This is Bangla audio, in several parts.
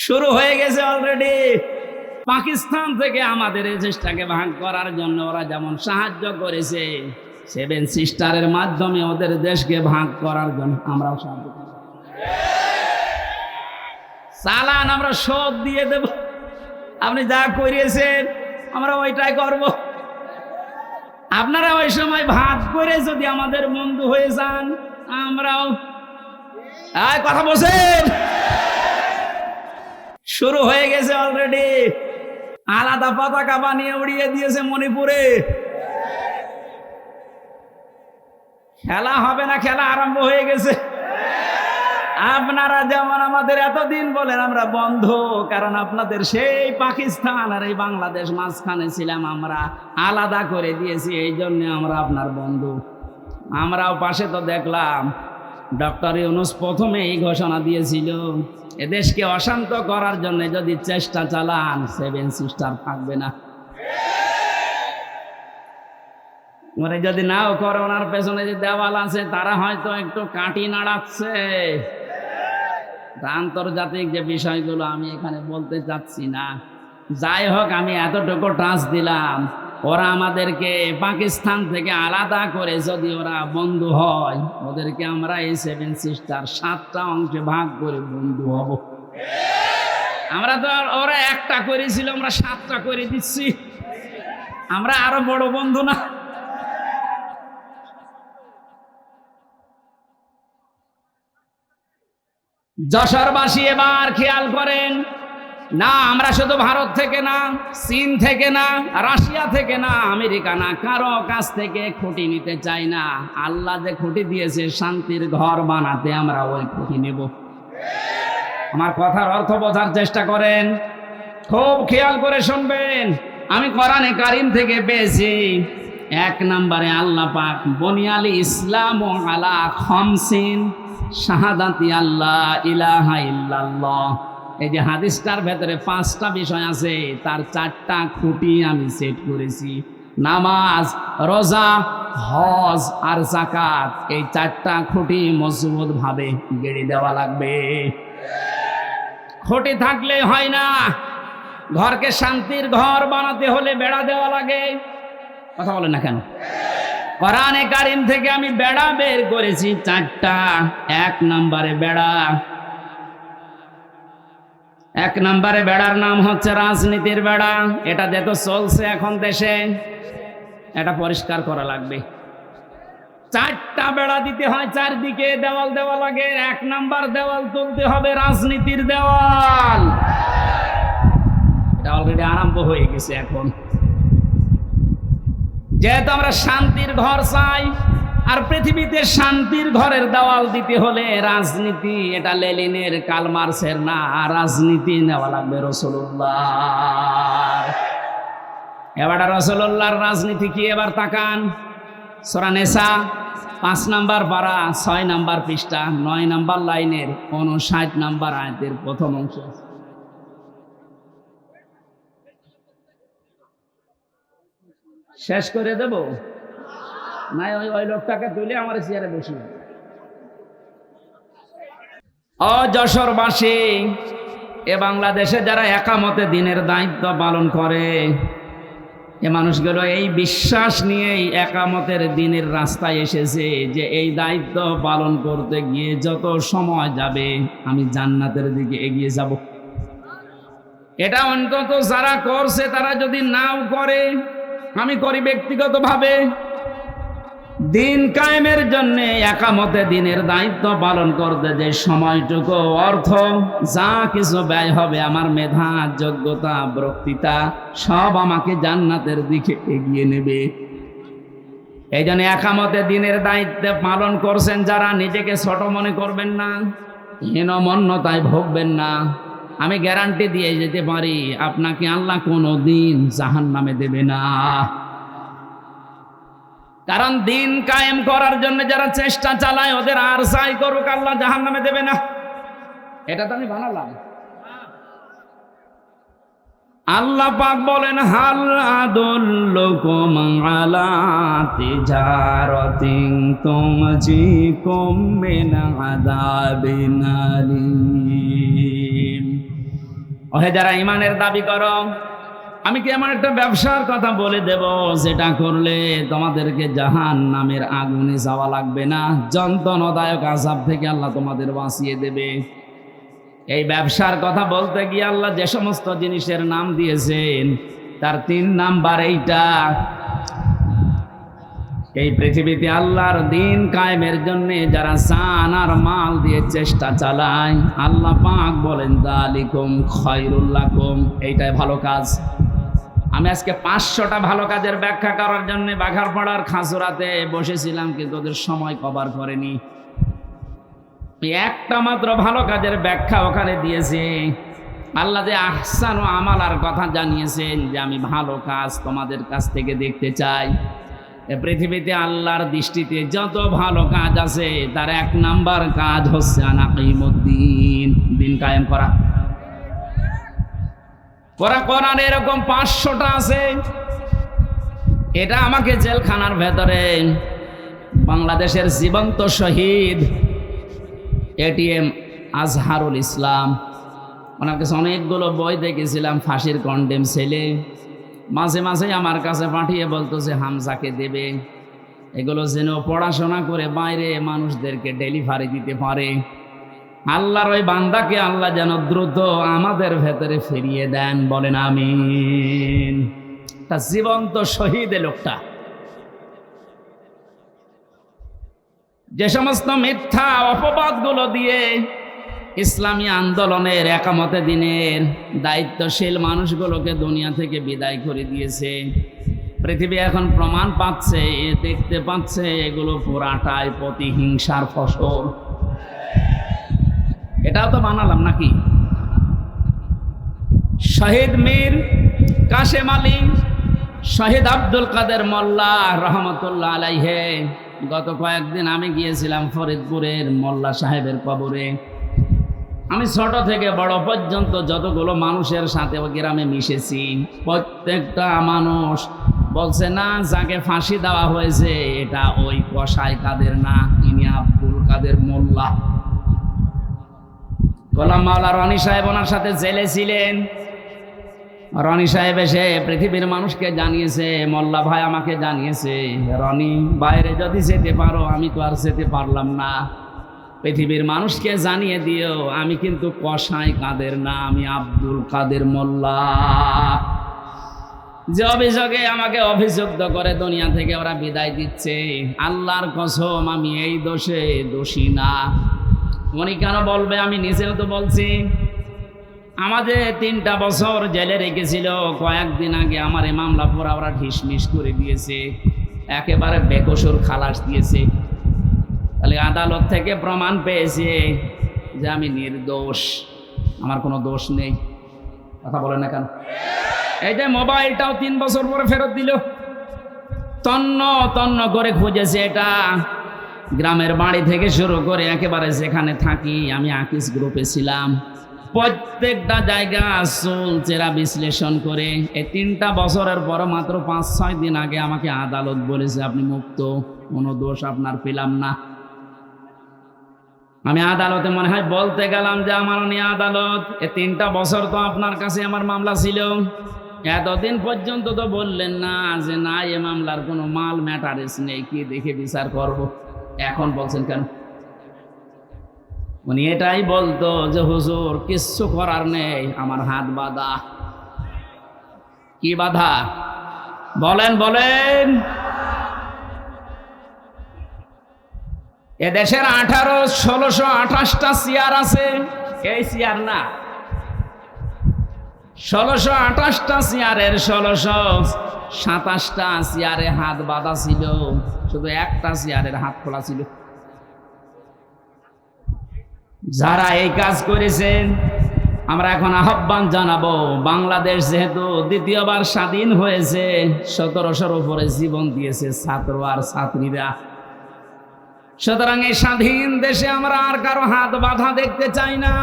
শুরু হয়ে গেছে অলরেডি। পাকিস্তান থেকে আমাদের এই দেশটাকে ভাগ করার জন্য ওরা যেমন সাহায্য করেছে, সেভেন সিস্টারের মাধ্যমে ওদের দেশকে ভাগ করার জন্য আমরাও সাহায্য করি। চালান আমরা শোধ দিয়ে দেব, আপনি যা করিয়েছেন আমরা ওইটাই করব। আপনারা ওই সময় ভাগ করে যদি আমাদের বন্ধু হয়ে যান, আমরাও কথা বলছেন। শুরু হয়ে গেছে অলরেডি। আলাদা পতাকা বানিয়ে উড়িয়ে দিয়েছে মণিপুরে। খেলা হবে না, খেলা আরম্ভ হয়ে গেছে। আপনারা যেমন আমাদের এতদিন বলেন আমরা বন্ধু, কারণ আপনাদের সেই পাকিস্তান আর এই বাংলাদেশ মাঝখানে ছিলাম, আমরা আলাদা করে দিয়েছি, এই জন্য আমরা আপনার বন্ধু। আমরাও পাশে তো দেখলাম ডক্টর ইউনূস প্রথমে এই ঘোষণা দিয়েছিল, এদেশকে অশান্ত করার জন্য যদি চেষ্টা চালান, সেভেন সিস্টার থাকবে না। মানে যদি নাও করে, ওনার পেছনে যে দেওয়াল আছে তারা হয়তো একটু কাঠি নাড়াচ্ছে। আন্তর্জাতিক যে বিষয়গুলো আমি এখানে বলতে চাচ্ছি না। যাই হোক, আমি এতটুকু টাচ দিলাম, ওরা আমাদেরকে পাকিস্তান থেকে আলাদা করে যদি ওরা বন্ধু হয়, ওদেরকে আমরা এই সেভেন সিস্টার 7টা অংশে ভাগ করে বন্ধু হব। আমরা তো ওরা একটা করেছিল, আমরা 7টা করে দিচ্ছি। আমরা আরো বড় বন্ধু না? যশোরবাসী এবার খেয়াল করেন, না আমরা শুধু ভারত থেকে না, চীন থেকে না, রাশিয়া থেকে না, আমেরিকা না, কারো কাছ থেকে খুঁটি নিতে চাই না। আল্লাহ যে খুঁটি দিয়েছে শান্তির ঘর বানাতে, আমরা ওই খুঁটি নেব। আমার কথার অর্থ বোঝার চেষ্টা করেন, খুব খেয়াল করে শুনবেন। আমি কোরআনে কারীম থেকে পেয়েছি, 1 নম্বরে আল্লাহ পাক বুনিয়াল ইসলাম আলা খামসিন শাহাদাতি আল্লাহ ইলাহা ইল্লাল্লাহ। এই যে হাদিসটার ভেতরে 5টা বিষয় আছে, তার 4টা খুঁটি আমি সেট করেছি। নামাজ, রোজা, হজ আর যাকাত, এই 4টা খুঁটি মজবুত ভাবে গেড়ে দেওয়া লাগবে। খুঁটি থাকলে হয় না। ঘরকে শান্তির ঘর বানাতে হলে বেড়া দেওয়া লাগে। কথা বলেন না কেন? কোরআনে কারীম থেকে আমি বেড়া বের করেছি 4টা। 1 নম্বরে বেড়া, 1 নম্বরে বেড়ার নাম হচ্ছে রাজনীতির বেড়া। এটা যেহেতু চলছে এখন দেশে, এটা পরিষ্কার করা লাগবে। 4টা বেড়া দিতে হয়, 4দিকে দেওয়াল দেওয়া লাগে। 1 নম্বর দেওয়াল তুলতে হবে রাজনীতির দেওয়াল। এটা অলরেডি আরম্ভ হয়ে গেছে এখন। যেহেতু আমরা শান্তির ঘর চাই, আর পৃথিবীতে শান্তির ঘরের দেওয়াল দিতে হলে রাজনীতি, এটা লেনিনের কার্ল মার্কসের না, রাজনীতি নেওয়া লাগবে রাসূলুল্লাহ। এবার রাসূলুল্লাহর রাজনীতি কি? এবার তাকান, সূরা নিসা 5 নম্বর পারা 6 নম্বর পৃষ্ঠা 9 নম্বর লাইনের 59 নম্বর আয়াতের প্রথম অংশ। শেষ করে দেব না? ওই লোকটাকে তুলে আমার চেয়ারে বসি। যশোরবাসী, এ বাংলাদেশে যারা একামতে দিনের দায়িত্ব পালন করে, এ মানুষগুলো এই বিশ্বাস নিয়েই একামতের দিনের রাস্তায় এসেছে যে এই দায়িত্ব পালন করতে গিয়ে যত সময় যাবে আমি জান্নাতের দিকে এগিয়ে যাব। এটা অন্তত যারা করছে, তারা যদি নাও করে, আমি করি ব্যক্তিগতভাবে। দিন কায়েমের জন্য একামতে দিনের দায়িত্ব পালন করতে যে সময়টুকু অর্থ যা কিছু ব্যয় হবে, আমার মেধা, যোগ্যতা, বক্তৃতা সব আমাকে জান্নাতের দিকে এগিয়ে নেবে। এই জন্য একামতে দিনের দায়িত্ব পালন করছেন যারা, নিজেকে ছোট মনে করবেন না, হীনমন্যতায় ভুগবেন না। আমি গ্যারান্টি দিয়ে যেতে পারি, আপনাকে আল্লাহ কোনোদিন জাহান্নামে দেবে না। কারণ দিন কায়েম করার জন্য যারা চেষ্টা চালায়, ওদের আর যাই করুক আল্লাহ জাহান্নামে দেবে না। এটা তো আমি বানালাম। আল্লাহ পাক বলেন, হাল আদুল্লুকুম আলা তিজারাতিন তুনজিকুম মিন আযাবিন আলীম। ওহে যারা ইমানের দাবি করো, আমি কি এমন একটা ব্যবসার কথা বলে দেব যেটা করলে তোমাদেরকে জাহান্নামের আগুনে যাওয়া লাগবে না, যন্ত্রণাদায়ক আযাব থেকে আল্লাহ তোমাদের বাঁচিয়ে দেবে। এই ব্যবসার কথা বলতে গিয়ে আল্লাহ যে সমস্ত জিনিসের নাম দিয়েছেন তার 3 নাম্বার এইটা। এই পৃথিবীতে আল্লাহর দিন কায়েমের জন্য যারা জান আর মাল দিয়ে চেষ্টা চালায়, আল্লাহ পাক বলেন যালিকুম খায়রুল লাকুম, এইটাই ভালো কাজ। আমি আজকে 500টা ভালো কাজের ব্যাখ্যা করার জন্য বাঘারপাড়ার খাসুরাতে বসেছিলাম, কিন্তু ওদের সময় কভার করেনি। একটা মাত্র ভালো কাজের ব্যাখ্যা ওখানে দিয়েছে। আল্লাহ যে আহসান ও আমালার কথা জানিয়েছেন যে আমি ভালো কাজ তোমাদের কাছ থেকে দেখতে চাই। এ পৃথিবীতে আল্লাহর দৃষ্টিতে যত ভালো কাজ আছে তার 1 নাম্বার কাজ হচ্ছে আনাকিমুদ্দিন, দিন কায়েম করা। কোরআন এরকম 500টা আছে। এটা আমাকে জেলখানার ভেতরে বাংলাদেশের জীবন্ত শহীদ এটিএম আজহারুল ইসলাম, ওনার কাছে অনেকগুলো বই দেখেছিলাম, ফাঁসির কন্ডেম ছেলে। মাঝে মাঝে আমার কাছে পাঠিয়ে বলতো যে হামজাকে দেবে, এগুলো যেন পড়াশোনা করে বাইরে মানুষদেরকে ডেলিভারি দিতে পারে। আল্লাহর ওই বান্দাকে আল্লাহ যেন দ্রুত আমাদের ভেতরে ফিরিয়ে দেন, বলেন আমিন। তা জীবন্ত শহীদ লোকটা যে সমস্ত মিথ্যা অপবাদগুলো দিয়ে ইসলামী আন্দোলনের একামতে দিনের দায়িত্বশীল মানুষগুলোকে দুনিয়া থেকে বিদায় করে দিয়েছে, পৃথিবী এখন প্রমাণ পাচ্ছে, দেখতে পাচ্ছে এগুলো পুরাটাই প্রতিহিংসার ফসল। এটাও তো বানালাম নাকি? শহীদ মীর কাশেম আলী, শহীদ আব্দুল কাদের মোল্লা রহমতুল্লাহ আলাইহে, গত কয়েকদিন আমি গিয়েছিলাম ফরিদপুরের মোল্লা সাহেবের কবরে। আমি ছোট থেকে বড় পর্যন্ত যতগুলো মানুষের সাথে ওই গ্রামে মিশেছি, প্রত্যেকটা মানুষ বলছে না, যাকে ফাঁসি দেওয়া হয়েছে এটা ওই কসাই কাদের না, ইনি আব্দুল কাদের মোল্লা। গোলাম মাওলা রনি সাহেব ওনার সাথে জেলে ছিলেন। রনি সাহেব এসে পৃথিবীর মানুষকে জানিয়েছে, মোল্লা ভাই আমাকে জানিয়েছে, রনি বাইরে যদি যেতে পারো, আমি তো আর যেতে পারলাম না, পৃথিবীর মানুষকে জানিয়ে দিও আমি কিন্তু কসাই কাদের না, আমি আব্দুল কাদের মোল্লা। যে অভিযোগে আমাকে অভিযুক্ত করে দুনিয়া থেকে ওরা বিদায় দিচ্ছে, আল্লাহর কসম আমি এই দোষে দোষী না। উনি কেন বলবে? আমি নিজেও তো বলছি। আমাদের 3টা বছর জেলে রেখেছিল, কয়েকদিন আগে আমার এই মামলা পুরা ওরা ঢিসমিস করে দিয়েছে, একেবারে বেকসুর খালাস দিয়েছে। তাহলে আদালত থেকে প্রমাণ পেয়েছে যে আমি নির্দোষ, আমার কোনো দোষ নেই। কথা বলেন না কেন? এই যে মোবাইলটাও 3 বছর পরে ফেরত দিল, তন্ন তন্ন করে খুঁজেছে। এটা গ্রামের বাড়ি থেকে শুরু করে একেবারে যেখানে থাকি, আমি আকিস গ্রুপে ছিলাম, প্রত্যেকটা জায়গা চুল চেরা বিশ্লেষণ করে এই 3টা বছরের পর মাত্র 5-6 দিন আগে আমাকে আদালত বলেছে আপনি মুক্ত, কোনো দোষ আপনার পেলাম না। আমি আদালতে মনে হয় বলতে গেলাম যে আমার নিয়ে আদালত, এই 3টা বছর তো আপনার কাছে আমার মামলা ছিল, এতদিন পর্যন্ত তো বললেন না যে না এ মামলার কোনো মাল ম্যাটারেস নেই, কি দেখে বিচার করব, এখন বলছেন কেন? উনি এটাই বলতো যে হুজুর কিচ্ছু করার নেই, আমার হাত বাঁধা। কি বাধা? বলেন বলেন। এদেশের 1628টা চেয়ার আছে, এই চেয়ার না, 1628টা চেয়ারের 1627টা চেয়ারে হাত বাঁধা ছিল, শুধু একটা চেয়ারের হাত খোলা ছিল। যারা এই কাজ করেছেন আমরা এখন আহ্বান জানাবো, বাংলাদেশ যেহেতু দ্বিতীয়বার স্বাধীন হয়েছে, 1700-র উপরে জীবন দিয়েছে ছাত্র আর ছাত্রীরা, সুতরাং এই স্বাধীন দেশে আমরা আর কারো হাত বাঁধা দেখতে চাই না।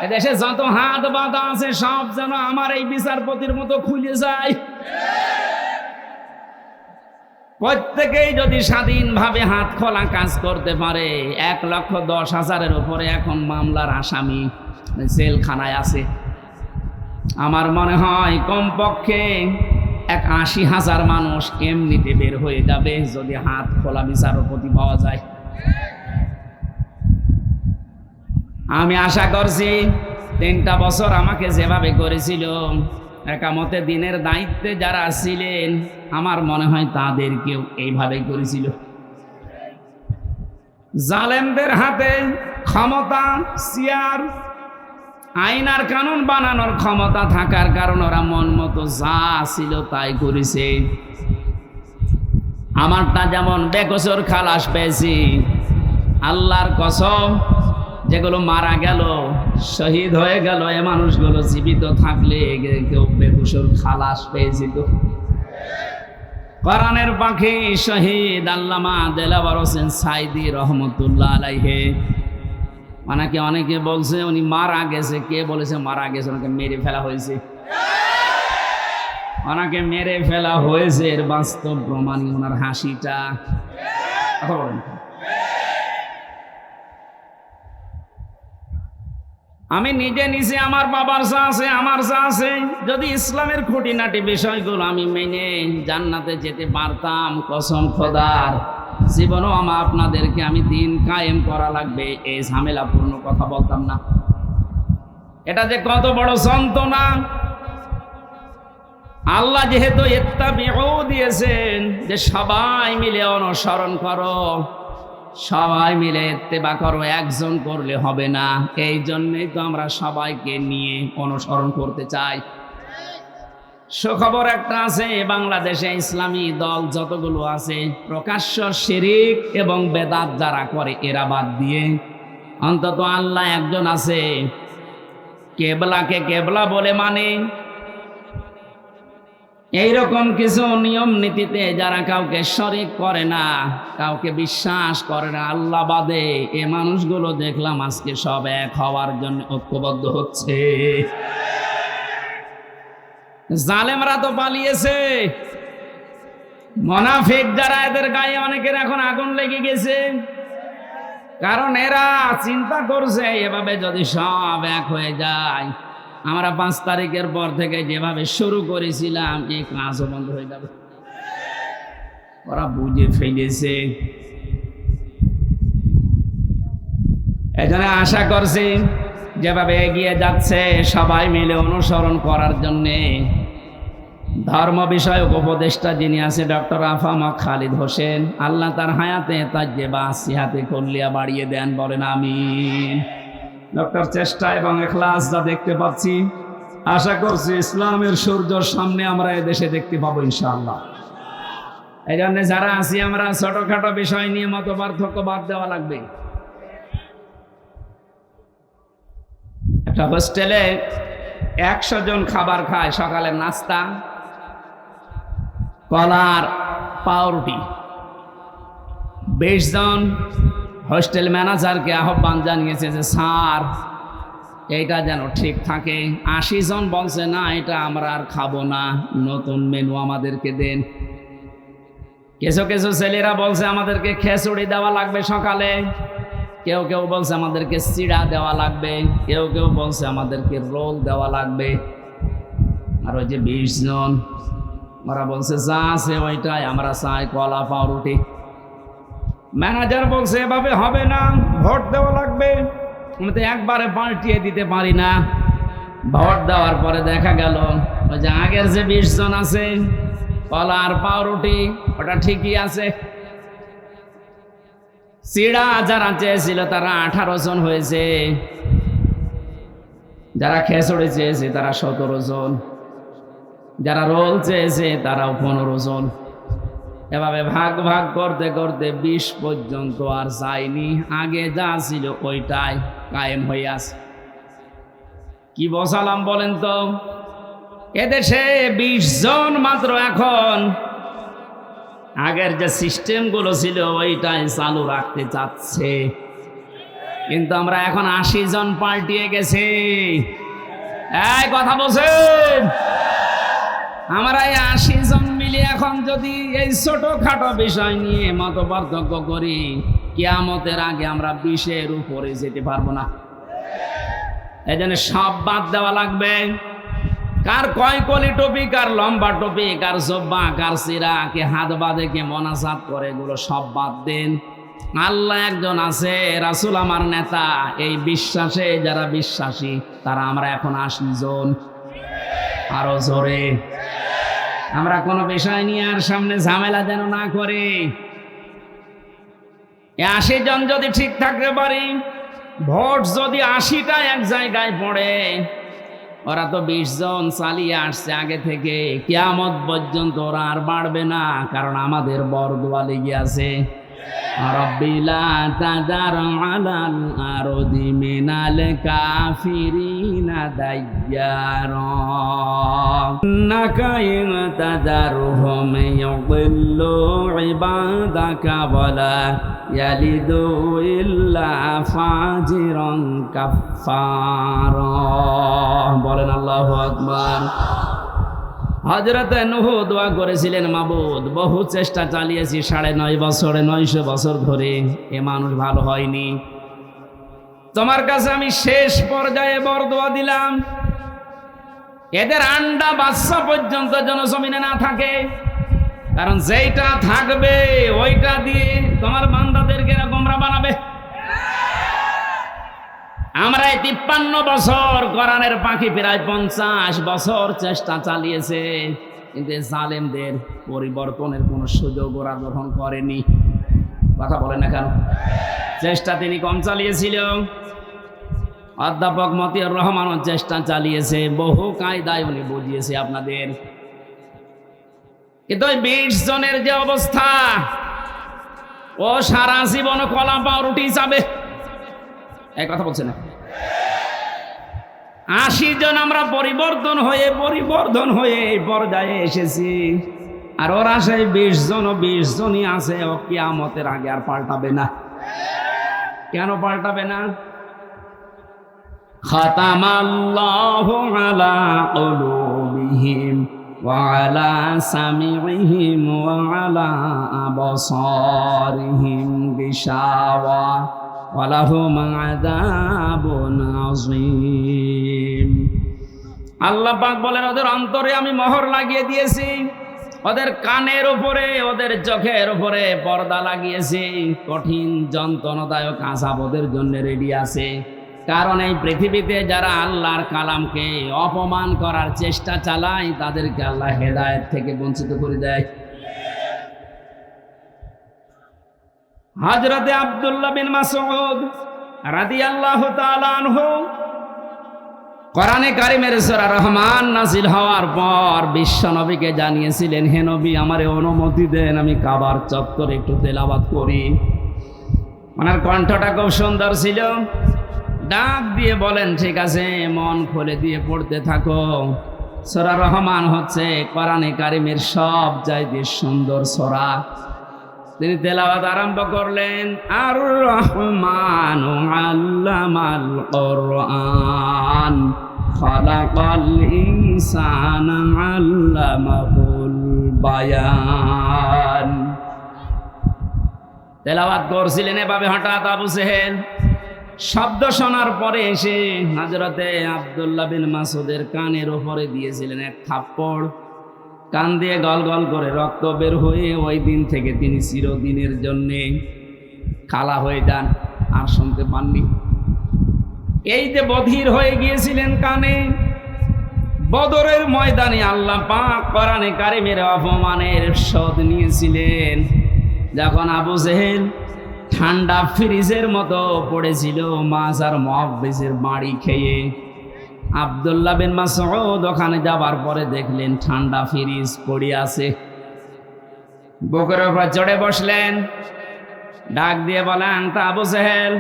এদেশে যত হাত বাঁধা আছে সব যেন আমার এই বিচারপতির মতো খুলে যায়। প্রত্যেকেই যদি স্বাধীনভাবে হাত খোলা কাজ করতে পারে, 1,10,000-এর উপরে এখন মামলার আসামি, জেলখানায় আছে। আমার মনে হয় কমপক্ষে ৮০,০০০ মানুষ এমনিতে বের হয়ে যাবে যদি হাত খোলা বিচারপতি পাওয়া যায়। আমি আশা করছি ৩টা বছর আমাকে যেভাবে করেছিল, একামতে দিনের দায়িত্বে যারা ছিলেন আমার মনে হয় তাদেরকেও এইভাবেই করেছিল। জালেমদের হাতে ক্ষমতা, চেয়ার, আইন আর কানুন বানানোর ক্ষমতা থাকার কারণে ওরা মন মতো যা ছিল তাই করেছে। আমারটা যেমন বেকসুর খালাস পেয়েছি, আল্লাহর কসম, যেগুলো মারা গেল, শহীদ হয়ে গেল, এ মানুষগুলো জীবিত থাকলে কেউ বেকসুর খালাস পেয়েছিল। কোরআনের পাখি শহীদ আল্লামা দেলাওয়ার হোসেন সাইদি রহমতুল্লাহ আলাইহি, অনেকে বলছে উনি মারা গেছে। কে বলেছে মারা গেছে? ওনাকে মেরে ফেলা হয়েছে। ওনাকে মেরে ফেলা হয়েছে, এর বাস্তব প্রমাণই ওনার হাসিটা। কথা বলেন। আমি নিজে আমার বাবার যা আছে, আমার যা আছে, যদি ইসলামের খুঁটিনাটি বিষয়গুলো আমি মেনে জান্নাতে যেতে পারতাম, কসম খোদার জীবনও আপনাদেরকে আমি দিন কায়েম করা লাগবে এই ঝামেলাপূর্ণ কথা বলতাম না। এটা যে কত বড় যন্ত্রণা! আল্লাহ যেহেতু ইত্তাবিউ দিয়েছেন যে সবাই মিলে অনুসরণ করো, সবাই মিলে ইত্তেবা করো, একজন করলে হবে না। এই জন্যই তো আমরা সবাইকে নিয়ে অনুসরণ করতে চাই। সুখবর একটা আছে, বাংলাদেশে ইসলামী দল যতগুলো আছে প্রকাশ্য শিরিক এবং বেদাত যারা করে এরা বাদ দিয়ে অন্তত আল্লাহ একজন আছে, কেবলাকে কেবলা বলে মানে। এইরকম কিছু নিয়ম নীতিতে যারা কাউকে শরিক করে না, কাউকে বিশ্বাস করে না আল্লাহ বাদে, এ মানুষগুলো দেখলাম আজকে সব এক হওয়ার জন্য ঐক্যবদ্ধ হচ্ছে। জালেমরা তো পালিয়েছে, মুনাফিক যারা এদের গায়ে অনেকের এখন আগুন লেগে গেছে, কারণ এরা চিন্তা করছে এভাবে যদি সব এক হয়ে যায়, আমরা 5 তারিখের পর থেকে যেভাবে শুরু করেছিলাম এই কাজও বন্ধ হয়ে যাবে। ওরা বুঝে ফেলেছে। এজন্য আশা করছি যেভাবে এগিয়ে যাচ্ছে সবাই মিলে অনুসরণ করার জন্যে ধর্ম বিষয়ক উপদেষ্টা যিনি আছে ডক্টর আফামা খালিদ হোসেন, আল্লাহ তার হায়াতে তাজ্জেবা সিহাতে কল্লিয়া বাড়িয়ে দেন, বলেন আমিন। ডক্টর চেষ্টা এবং ইখলাস যা দেখতে পাচ্ছি, আশা করছি ইসলামের সূর্যর সামনে আমরা এদেশে দেখতে পাবো ইনশাআল্লাহ। এই জন্য যারা আছি আমরা ছোটখাটো বিষয় নিয়ে মত পার্থক্য বাদ দেওয়া লাগবে। একটা হোস্টেলে 100 জন খাবার খায়, সকালের নাস্তা কলার পাউরুটি। 20 জন হোস্টেল ম্যানেজারকে আহ্বান জানিয়েছে যে স্যার এইটা যেন ঠিক থাকে। 80 জন বলছে না, এটা আমরা আর খাবো না, নতুন মেনু আমাদেরকে দেন। কিছু কিছু ছেলেরা বলছে আমাদেরকে খিচুড়ি দেওয়া লাগবে সকালে, কেউ কেউ বলছে আমাদেরকে চিড়া দেওয়া লাগবে, কেউ কেউ বলছে আমাদেরকে রোল দেওয়া লাগবে। আর ওই যে 20 জন ওরা বলছে যা আছে ওইটাই আমরা চাই, কলা পাউরুটি। ম্যানেজার বলছে এভাবে হবে না, ভোট দেওয়া লাগবে। আমি তো একবারে পাল্টিয়ে দিতে পারি না। ভোট দেওয়ার পরে দেখা গেল ওই যে আগের যে 20 জন আছে কলা আর পাউরুটি ওটা ঠিকই আছে। চিড়া যারা চেয়েছিল তারা 18 জন হয়েছে, যারা খিচুড়ি চেয়েছে তারা 17 জন, যারা রোল চেয়েছে তারাও 15 জন। এভাবে ভাগ ভাগ করতে করতে 20 পর্যন্ত আর যায়নি। আগে যা ছিল ওইটাই কায়েম হয়ে আছে। কি বসালাম বলেন তো? এদেশে 20 জন মাত্র এখন আগের যে সিস্টেমগুলো ছিল ওইটাই চালু রাখতে চাচ্ছে, কিন্তু আমরা এখন 80 জন পাল্টিয়ে গেছি। এই কথা বলছেন? আমরা এই 80 জন মিলে এখন যদি এই ছোটখাটো বিষয় নিয়ে মত পার্থক্য করি, কিয়ামতের আগে আমরা 20-এর উপরে যেতে পারবো না। এই জন্য সব বাদ দেওয়া লাগবে। কার কয় কলি টুপি, কার লম্বা টুপি, কার জব্বা, কার সিরা, কে হাত বাঁধে, কে মোনাজাত করে, এগুলো সব বাদ দেন। আল্লাহ একজন আছে, রাসূল আমার নেতা। এই বিশ্বাসে যারা বিশ্বাসী তারা আমরা এখন 80 জন। আরো জোরে। আমরা কোনো বিষয় নিয়ে আর সামনে ঝামেলা যেন না করে। 80 জন যদি ঠিক থাকতে পারি, ভোট যদি 80টা এক জায়গায় পড়ে, ওরা তো 20 জন চালিয়ে আসছে আগে থেকে, কিয়ামত পর্যন্ত ওরা আর বাড়বে না, কারণ আমাদের বরদোয়া লেগে আছে। রব্বি লা তাযার আলাল আরদি মিনাল কাফিরিনা দাইয়ারা ইন্নাকা ইন তাযারহুম ইউদিল্লু ইবাদাকা ওয়ালা ইয়ালিদু ইল্লা ফাজিরান কাফফারা। বলেন আল্লাহু আকবার। হযরত নূহ দোয়া করেছিলেন, মাবুদ বহু চেষ্টা চালিয়েছি 9.5 বছরে, 900 বছর ধরে, এ মানুষ ভালো হয়নি। তোমার কাছে আমি শেষ পর্যায়ে বরদোয়া দিলাম, এদের আন্ডা বাচ্চা পর্যন্ত জনজমিনে না থাকে, কারণ যেইটা থাকবে ওইটা দিয়ে তোমার বান্দাদেরকে গোমরা বানাবে। আমরা এই 53 বছর, কোরআনের পাখি প্রায় 50 বছর চেষ্টা চালিয়েছে, কিন্তু জালেমদের পরিবর্তনের কোন সুযোগ ওরা গ্রহণ করেনি। কথা বলেন না কেন? চেষ্টা তিনি কম চালিয়েছিল। অধ্যাপক মতিউর রহমানও চেষ্টা চালিয়েছে, বহু কায়দায় উনি বুঝিয়েছে আপনাদের। কিন্তু 20 জনের যে অবস্থা, ও সারা জীবন কলা পাউরুটি যাবে। এই কথা বলছে না? 80 জন আমরা পরিবর্তন হয়ে এই পর্যায়ে এসেছি, আর ওরা সেই 20 জনই আছে। ও কিয়ামতের আগে আর পাল্টাবে না। কেন পাল্টাবে না? খাতামাল্লাহু আলা কুলুবিহিম ওয়া আলা সামিইহিম ওয়া আলা আবসারিহিম গিশাওয়া ওয়ালাহুম আযাবুন আযীম। আল্লাহ পাক বলেন, ওদের অন্তরে আমি মোহর লাগিয়ে দিয়েছি, ওদের কানের উপরে, ওদের চোখের উপরে পর্দা লাগিয়েছি। কঠিন যন্ত্রণাদায়ক আযাব ওদের জন্য রেডি আছে। কারণ এই পৃথিবীতে যারা আল্লাহর কালামকে অপমান করার চেষ্টা চালায়, তাদেরকে আল্লাহ হেদায়েত থেকে বঞ্চিত করে দেয়। হযরতে আব্দুল্লাহ বিন মাসউদ রাদিয়াল্লাহু তাআলা আনহু কোরআনে কারিমের সূরা রহমান নাযিল হওয়ার পর বিশ্ব নবীকে জানিয়েছিলেন, হে নবী, আমারে অনুমতি দেন, আমি কাবার চত্বরে একটু তেলাওয়াত করি। ওনার কণ্ঠটা খুব সুন্দর ছিল। ডাক দিয়ে বলেন, ঠিক আছে, মন খুলে দিয়ে পড়তে থাকো। সূরা রহমান হচ্ছে কোরআনে কারিমের সব চাইতে সুন্দর সূরা। তিনি তেলাওয়াত আরম্ভ করলেন, আর রহমানু আল্লামাল কুরআন খালাকাল ইনসানা আল্লামাহুল বায়ান। তেলাওয়াত করছিলেন এভাবে, হঠাৎ আবু জেহেল শব্দ শোনার পরে এসে হযরতে আব্দুল্লাহ বিন মাসউদের কানের উপরে দিয়েছিলেন এক থাপ্পড়। কান দিয়ে গল গল করে রক্ত বের হয়ে ওই দিন থেকে তিনি চিরদিনের জন্যে কালা হয়ে যান, আর শুনতে পাননি। এই যে বধির হয়ে গিয়েছিলেন কানে, বদরের ময়দানে আল্লাহ পাক কোরআনে কারিমের অপমানের শোধ নিয়েছিলেন। যখন আবু জেহেল ঠান্ডা ফ্রিজের মতো পড়েছিল মাছ আর মুহাব্বিসের বাড়ি খেয়ে, আব্দুল্লাহ বিন মাসউদ ওখানে যাবার পরে দেখলেন ঠান্ডা ফ্রিজ পড়ে আছে। বুকের উপর চড়ে বসলেন, ডাক দিয়ে বলেন, তা আবু জেহেল,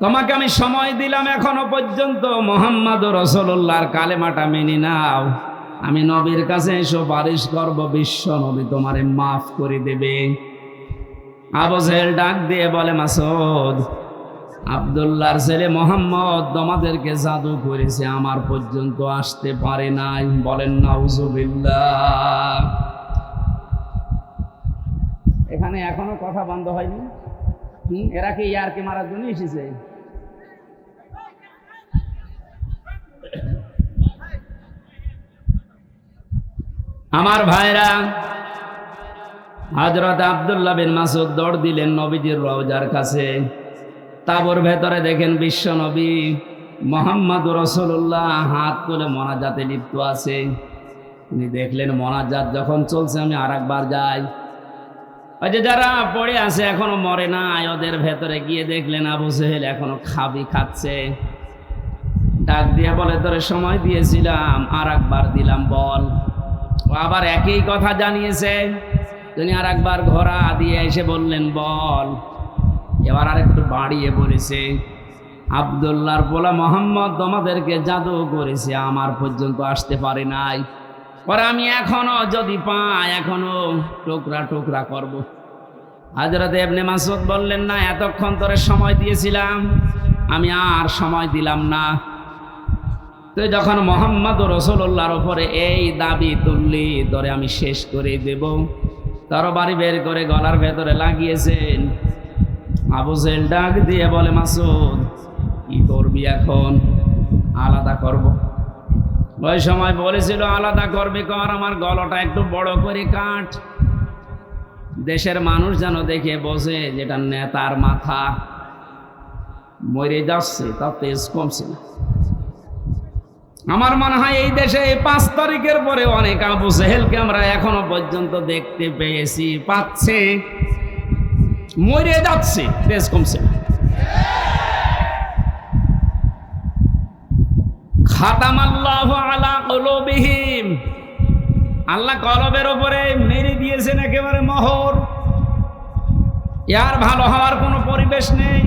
তোমাকে আমি সময় দিলাম এখনো পর্যন্ত মুহাম্মদুর রাসূলুল্লাহর কালেমাটা মেনে নাও। আমি নবীর কাছে সুপারিশ করব, বিশ্ব নবী তোমারে মাফ করে দেবে। আবু জেহেল ডাক দিয়ে বলে, মাসউদ, আব্দুল্লাহর ছেলে মুহাম্মদ তোমাদেরকে জাদু করেছে, আমার পর্যন্ত আসতে পারে নাই। বলেন নাউজুবিল্লাহ। এখানে এখনো কথা বন্ধ হয়নি। এরা কি ইয়ারকি মারার জন্য এসেছে? আমার ভাইরা, হযরত আব্দুল্লাহ বিন মাসউদ দৌড় দিলেন নবীজির রওজার কাছে। তাঁবুর ভেতরে দেখেন বিশ্ব নবী মুহাম্মদুর রাসূলুল্লাহ হাত তুলে মোনাজাতে লিপ্ত আছে। তিনি দেখলেন মোনাজাত যখন চলছে, আমি আরেকবার যাই। ওই যে যারা পড়ে আছে এখনো মরে নাই, ওদের ভেতরে গিয়ে দেখলেন আবু জেহেল এখনো খাচ্ছে। ডাক দিয়ে বলে, তোরে সময় দিয়েছিলাম, আরেকবার দিলাম, বল। ও আবার একই কথা জানিয়েছে। তিনি আরেকবার ঘোড়া দিয়ে এসে বললেন, বল। এবার আরেকটু বাড়িয়ে বলেছে, আব্দুল্লাহর পোলা মোহাম্মদ তোমাদেরকে জাদু করেছে, আমার পর্যন্ত আসতে পারে নাই। পরে আমি এখনো যদি পাই, এখনো টুকরা টুকরা করব। হযরত ইবনে মাসউদ বললেন, না, এতক্ষণ তোরে সময় দিয়েছিলাম, আমি আর সময় দিলাম না। তুই যখন মুহাম্মদুর রাসূলুল্লাহর উপরে এই দাবি তুললি, তোরে আমি শেষ করে দেব। তরবারি বের করে গলার ভেতরে লাগিয়েছেন। আবু জেহেল ডাক দিয়ে বলে, মাসউদ কি করবি এখন? আলাদা করব। ওই সময় বলেছিল, আলাদা করবি কর, আমার গলাটা একটু বড় করে কাট, দেশের মানুষ যেন দেখে বোঝে যেটা নেতার মাথা। মরে যাচ্ছে, তার তেজ কমছে না। আমার মনে হয় এই দেশে 5 তারিখের পরে অনেক আবু জেহেলকে আমরা এখনো পর্যন্ত দেখতে পেয়েছি, পাচ্ছে, মরে যাচ্ছে, তেজ কমছে না। খাতামাল্লাহু আলা কুলুবিহিম, আল্লাহ কলবের উপরে মেরে দিয়েছেন একেবারে মোহর। এর ভালো হওয়ার কোনো পরিবেশ নেই।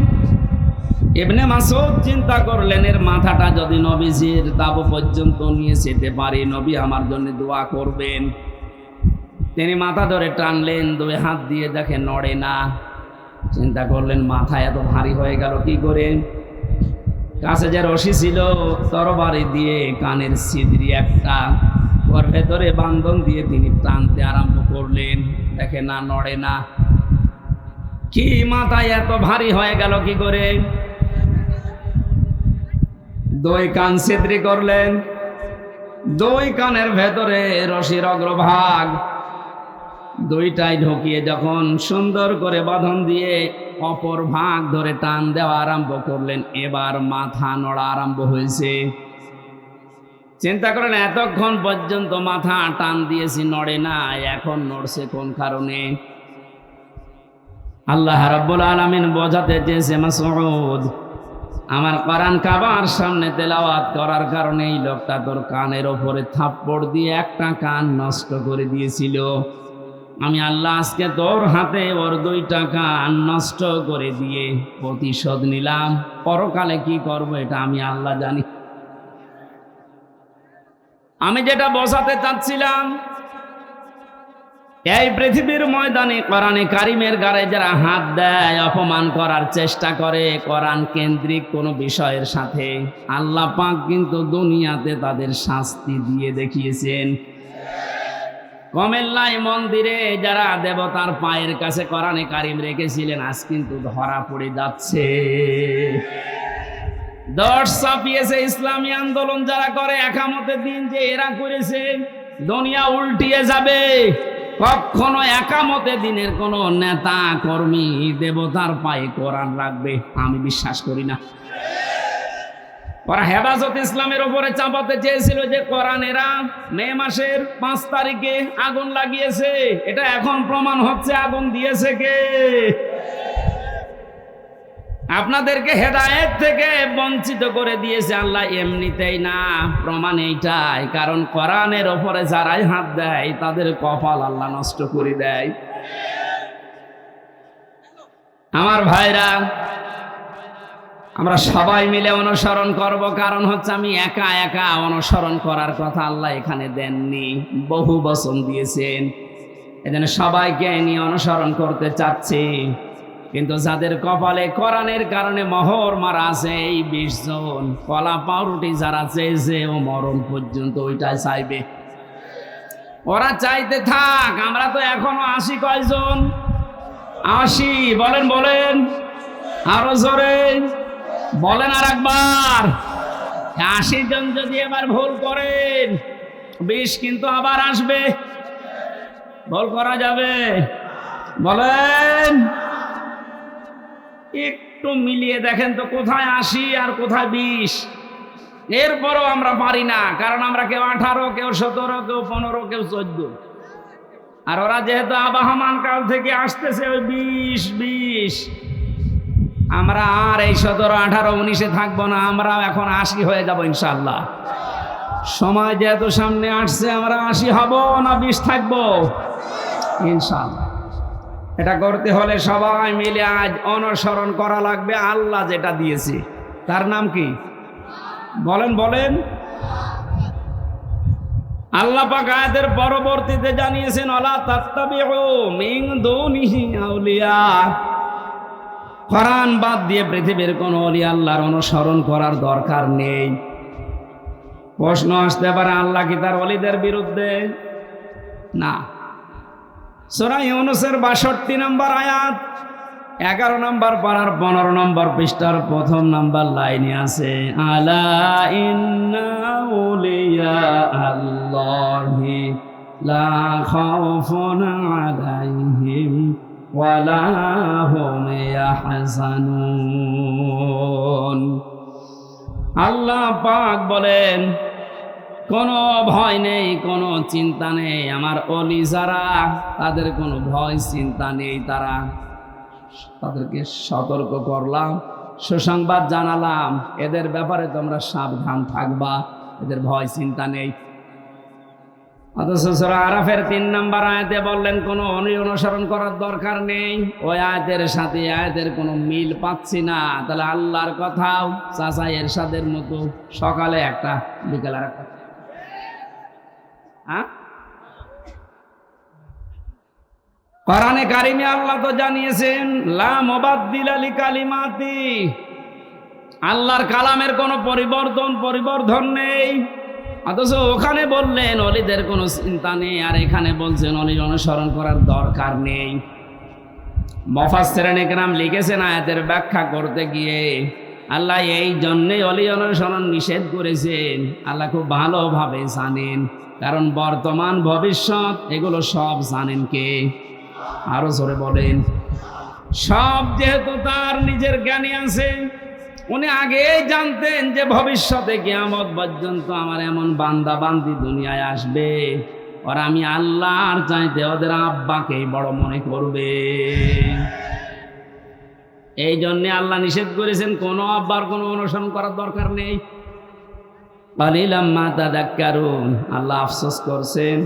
ইবনে মাসউদ চিন্তা করলেন, এর মাথাটা যদি নবীজির তাবু পর্যন্ত নিয়ে যেতে পারি, নবী আমার জন্য দোয়া করবেন। তিনি মাথা ধরে টানলেন, 2 হাত দিয়ে দেখে নড়ে না। চিন্তা করলেন, মাথা এত ভারী হয়ে গেল কি করে? কাছে যে রশি ছিল, তরবারি দিয়ে কানের ছিদ্রি একটা, ওর ভেতরে বান্ধন দিয়ে তিনি টানতে আরম্ভ করলেন। দেখে না, নড়ে না। কি মাথায় এত ভারী হয়ে গেল কি করে? 2 কান ছিদ্রি করলেন। 2 কানের ভেতরে রশির অগ্রভাগ 2টাই ঢুকিয়ে যখন সুন্দর করে বাঁধন দিয়ে অপর ভাগ ধরে টান দেওয়া আরম্ভ করলেন, এবার মাথা নড়া আরম্ভ হয়েছে। চিন্তা করেন, এতক্ষণ পর্যন্ত মাথা টান দিয়েছি, নড়ে না, এখন নড়ছে কোন কারণে? আল্লাহ রাব্বুল আলামিন বোঝাতে চেয়েছে, মাসউদ, আমার কোরআন কাবার সামনে তেলাওয়াত করার কারণে এই লোকটা তোর কানের ওপরে থাপ্পড় দিয়ে একটা কান নষ্ট করে দিয়েছিল। আমি আল্লাহ আজকে তোর হাতে ওর 2টা কান নষ্ট করে দিয়ে প্রতিশোধ নিলাম। পরকালে কি করব এটা আমি আল্লাহ জানি। আমি যেটা বোঝাতে চাচ্ছিলাম, এই পৃথিবীর ময়দানে কোরআনে কারিমের গায়ে যারা হাত দেয়, অপমান করার চেষ্টা করে কোরআন কেন্দ্রিক কোনো বিষয়ের সাথে, আল্লাহ পাক কিন্তু দুনিয়াতে তাদের শাস্তি দিয়ে দেখিয়েছেন। কুমিল্লায় মন্দিরে যারা দেবতার পায়ের কাছে কোরআনে কারিম রেখেছিলেন, আজ কিন্তু ধরা পড়ে যাচ্ছে। দশ ছাপিয়েছে ইসলামী আন্দোলন যারা করে, একামতের দিন যে এরা করেছে, দুনিয়া উল্টিয়ে যাবে। কখনো একামতে দিনের কোন নেতা কর্মী দেবতার পায়ে কোরআন রাখবে আমি বিশ্বাস করি না। ওরা হেফাজত ইসলামের উপরে চাপাতে চেয়েছিল যে কোরআনেরা মে মাসের 5 তারিখে আগুন লাগিয়েছে। এটা এখন প্রমাণ হচ্ছে আগুন দিয়েছে কে? আপনাদেরকে হেদায়েত থেকে বঞ্চিত করে দিয়েছে আল্লাহ এমনিতেই না, প্রমাণ এইটাই। কারণ কোরআনের ওপরে যারাই হাত দেয় তাদের কপাল আল্লাহ নষ্ট করে দেয়। আমার ভাইরা, আমরা সবাই মিলে অনুসরণ করব, কারণ হচ্ছে আমি একা একা অনুসরণ করার কথা আল্লাহ এখানে দেননি, বহু বচন দিয়েছেন। এজন্য সবাইকে নিয়ে অনুসরণ করতে চাচ্ছি। কিন্তু যাদের কপালে কোরআনের কারণে মোহর মারা আছে এই 20 জন, কলা পাউরুটি যারা চেয়েছে ও মরণ পর্যন্ত ওইটাই চাইবে। ওরা চাইতে থাক, আমরা তো এখনো 80 কয়জন? 80 বলেন, বলেন আরো জোরে বলেন আর একবার। 80 জন যদি এবার ভুল করেন, 20 কিন্তু আবার আসবে। বল করা যাবে? বলেন, একটু মিলিয়ে দেখেন তো কোথায় 80 আর কোথায় 20। এরপরও আমরা পারি না, কারণ আমরা কেউ 18, কেউ 17, কেউ 15, কেউ 14। আর ওরা যেহেতু আবাহমান কাল থেকে আসতেছে ওই 20। আমরা আর এই 17, 18, 19-এ থাকবো না, আমরা এখন 80 হয়ে যাব ইনশাআল্লাহ। সময় যেহেতু সামনে আসছে, আমরা 80 হব না 20 থাকবো ইনশাআল্লাহ। এটা করতে হলে সবাই মিলে আজ অনুসরণ করা লাগবে আল্লাহ যেটা দিয়েছে। তার নাম কি? বলেন বলেন। আল্লাহ পাক আয়াতের পরবর্তীতে জানিয়েছেন, ওয়ালা তাত্তাবিউ মিন দুনিহি আউলিয়া। কোরআন বাদ দিয়ে পৃথিবীর কোন ওলি আল্লাহর অনুসরণ করার দরকার নেই। প্রশ্ন আসতে পারে, আল্লাহ কি তার ওলিদের বিরুদ্ধে? না। সূরা ইউনূসের 62 নম্বর আয়াত, 11 নম্বর পারার 15 নম্বর পৃষ্ঠার 1 নম্বর লাইনে আছে, আলা ইন্না আউলিয়া আল্লাহি লা খাউফুন আলাইহিম ওয়া লা হুম ইয়াহজানুন। আল্লাহ পাক বলেন, কোনো ভয় নেই, কোনো চিন্তা নেই আমার ওলি যারা, তাদের কোনো ভয় চিন্তা নেই। তাদেরকে সতর্ক করলাম, সুসংবাদ জানালাম, এদের ব্যাপারে তোমরা সাবধান থাকবা, এদের ভয় চিন্তা নেই। অথচ সূরা আরাফের 3 নম্বর আয়াতে বললেন কোনো অনুসরণ করার দরকার নেই। ওই আয়াতের সাথে আয়াতের কোনো মিল পাচ্ছি না। তাহলে আল্লাহর কথাও চাচা এরশাদের মতো, সকালে একটা বিকেলে একটা। কোরআনে কারিমে আল্লাহ তো জানিয়েছেন, লা মুবাদদিলা লিকালিমাতি, আল্লাহর কালামের কোনো পরিবর্ধন নেই। অথচ ওখানে বললেন ওলিদের কোনো চিন্তা নেই, আর এখানে বলছেন ওলি অনুসরণ করার দরকার নেই। মুফাসসিরিন ইকরাম লিখেছেন আয়াতের ব্যাখ্যা করতে গিয়ে, আল্লাহ এই জন্যই ওলি অনুসরণ নিষেধ করেছেন। আল্লাহ খুব ভালোভাবে জানেন, কারণ বর্তমান ভবিষ্যৎ এগুলো সব জানেন কে? আরো জোরে বলেন। সব যেহেতু তার নিজের জ্ঞানে আছে, উনি আগেই জানতেন যে ভবিষ্যতে কিয়ামত পর্যন্ত আমার এমন বান্দা বান্দি দুনিয়ায় আসবে, আর আমি আল্লাহর চাইতে ওদের আব্বাকেই বড় মনে করবে। এই জন্যে আল্লাহ নিষেধ করেছেন কোনো আব্বার কোনো অনুসরণ করার দরকার নেই। কালিলাম মা তাযাক্কারুন। আল্লাহ আফসোস করছেন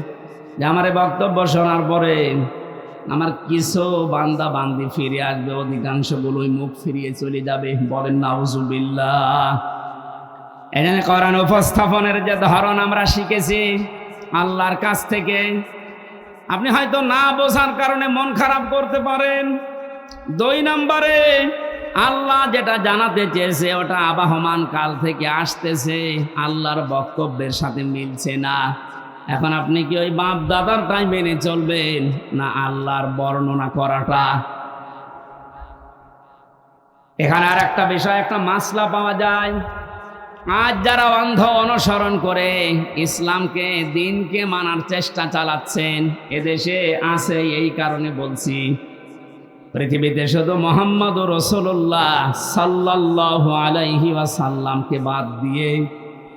যে আমার এই বক্তব্য শোনার পরে আমার কিছু বান্দা বান্দি ফিরে আসবে, অধিকাংশগুলোই মুখ ফিরিয়ে চলে যাবে। বলেন নাউজুবিল্লাহ। এখানে কোরআন উপস্থাপনের যে ধরন আমরা শিখেছি আল্লাহর কাছ থেকে, আপনি হয়তো না বোঝার কারণে মন খারাপ করতে পারেন। 2 নম্বরে আল্লাহ যেটা জানাতে চেয়েছে ওটা আবাহমান কাল থেকে আসতেছে, আল্লাহর বক্তব্যের সাথে মিলছে না। এখন আপনি কি ওই বাপ দাদারটাই মেনে চলবেন, না আল্লাহর বর্ণনা করাটা? এখানে আর একটা বিষয়, একটা মাসলা পাওয়া যায়। আজ যারা অন্ধ অনুসরণ করে ইসলামকে, দিনকে মানার চেষ্টা চালাচ্ছেন, এদেশে আছে। এই কারণে বলছি, পৃথিবীতে শুধু মুহাম্মদুর রাসূলুল্লাহ সাল্লাল্লাহু আলাইহি ওয়াসাল্লামকে বাদ দিয়ে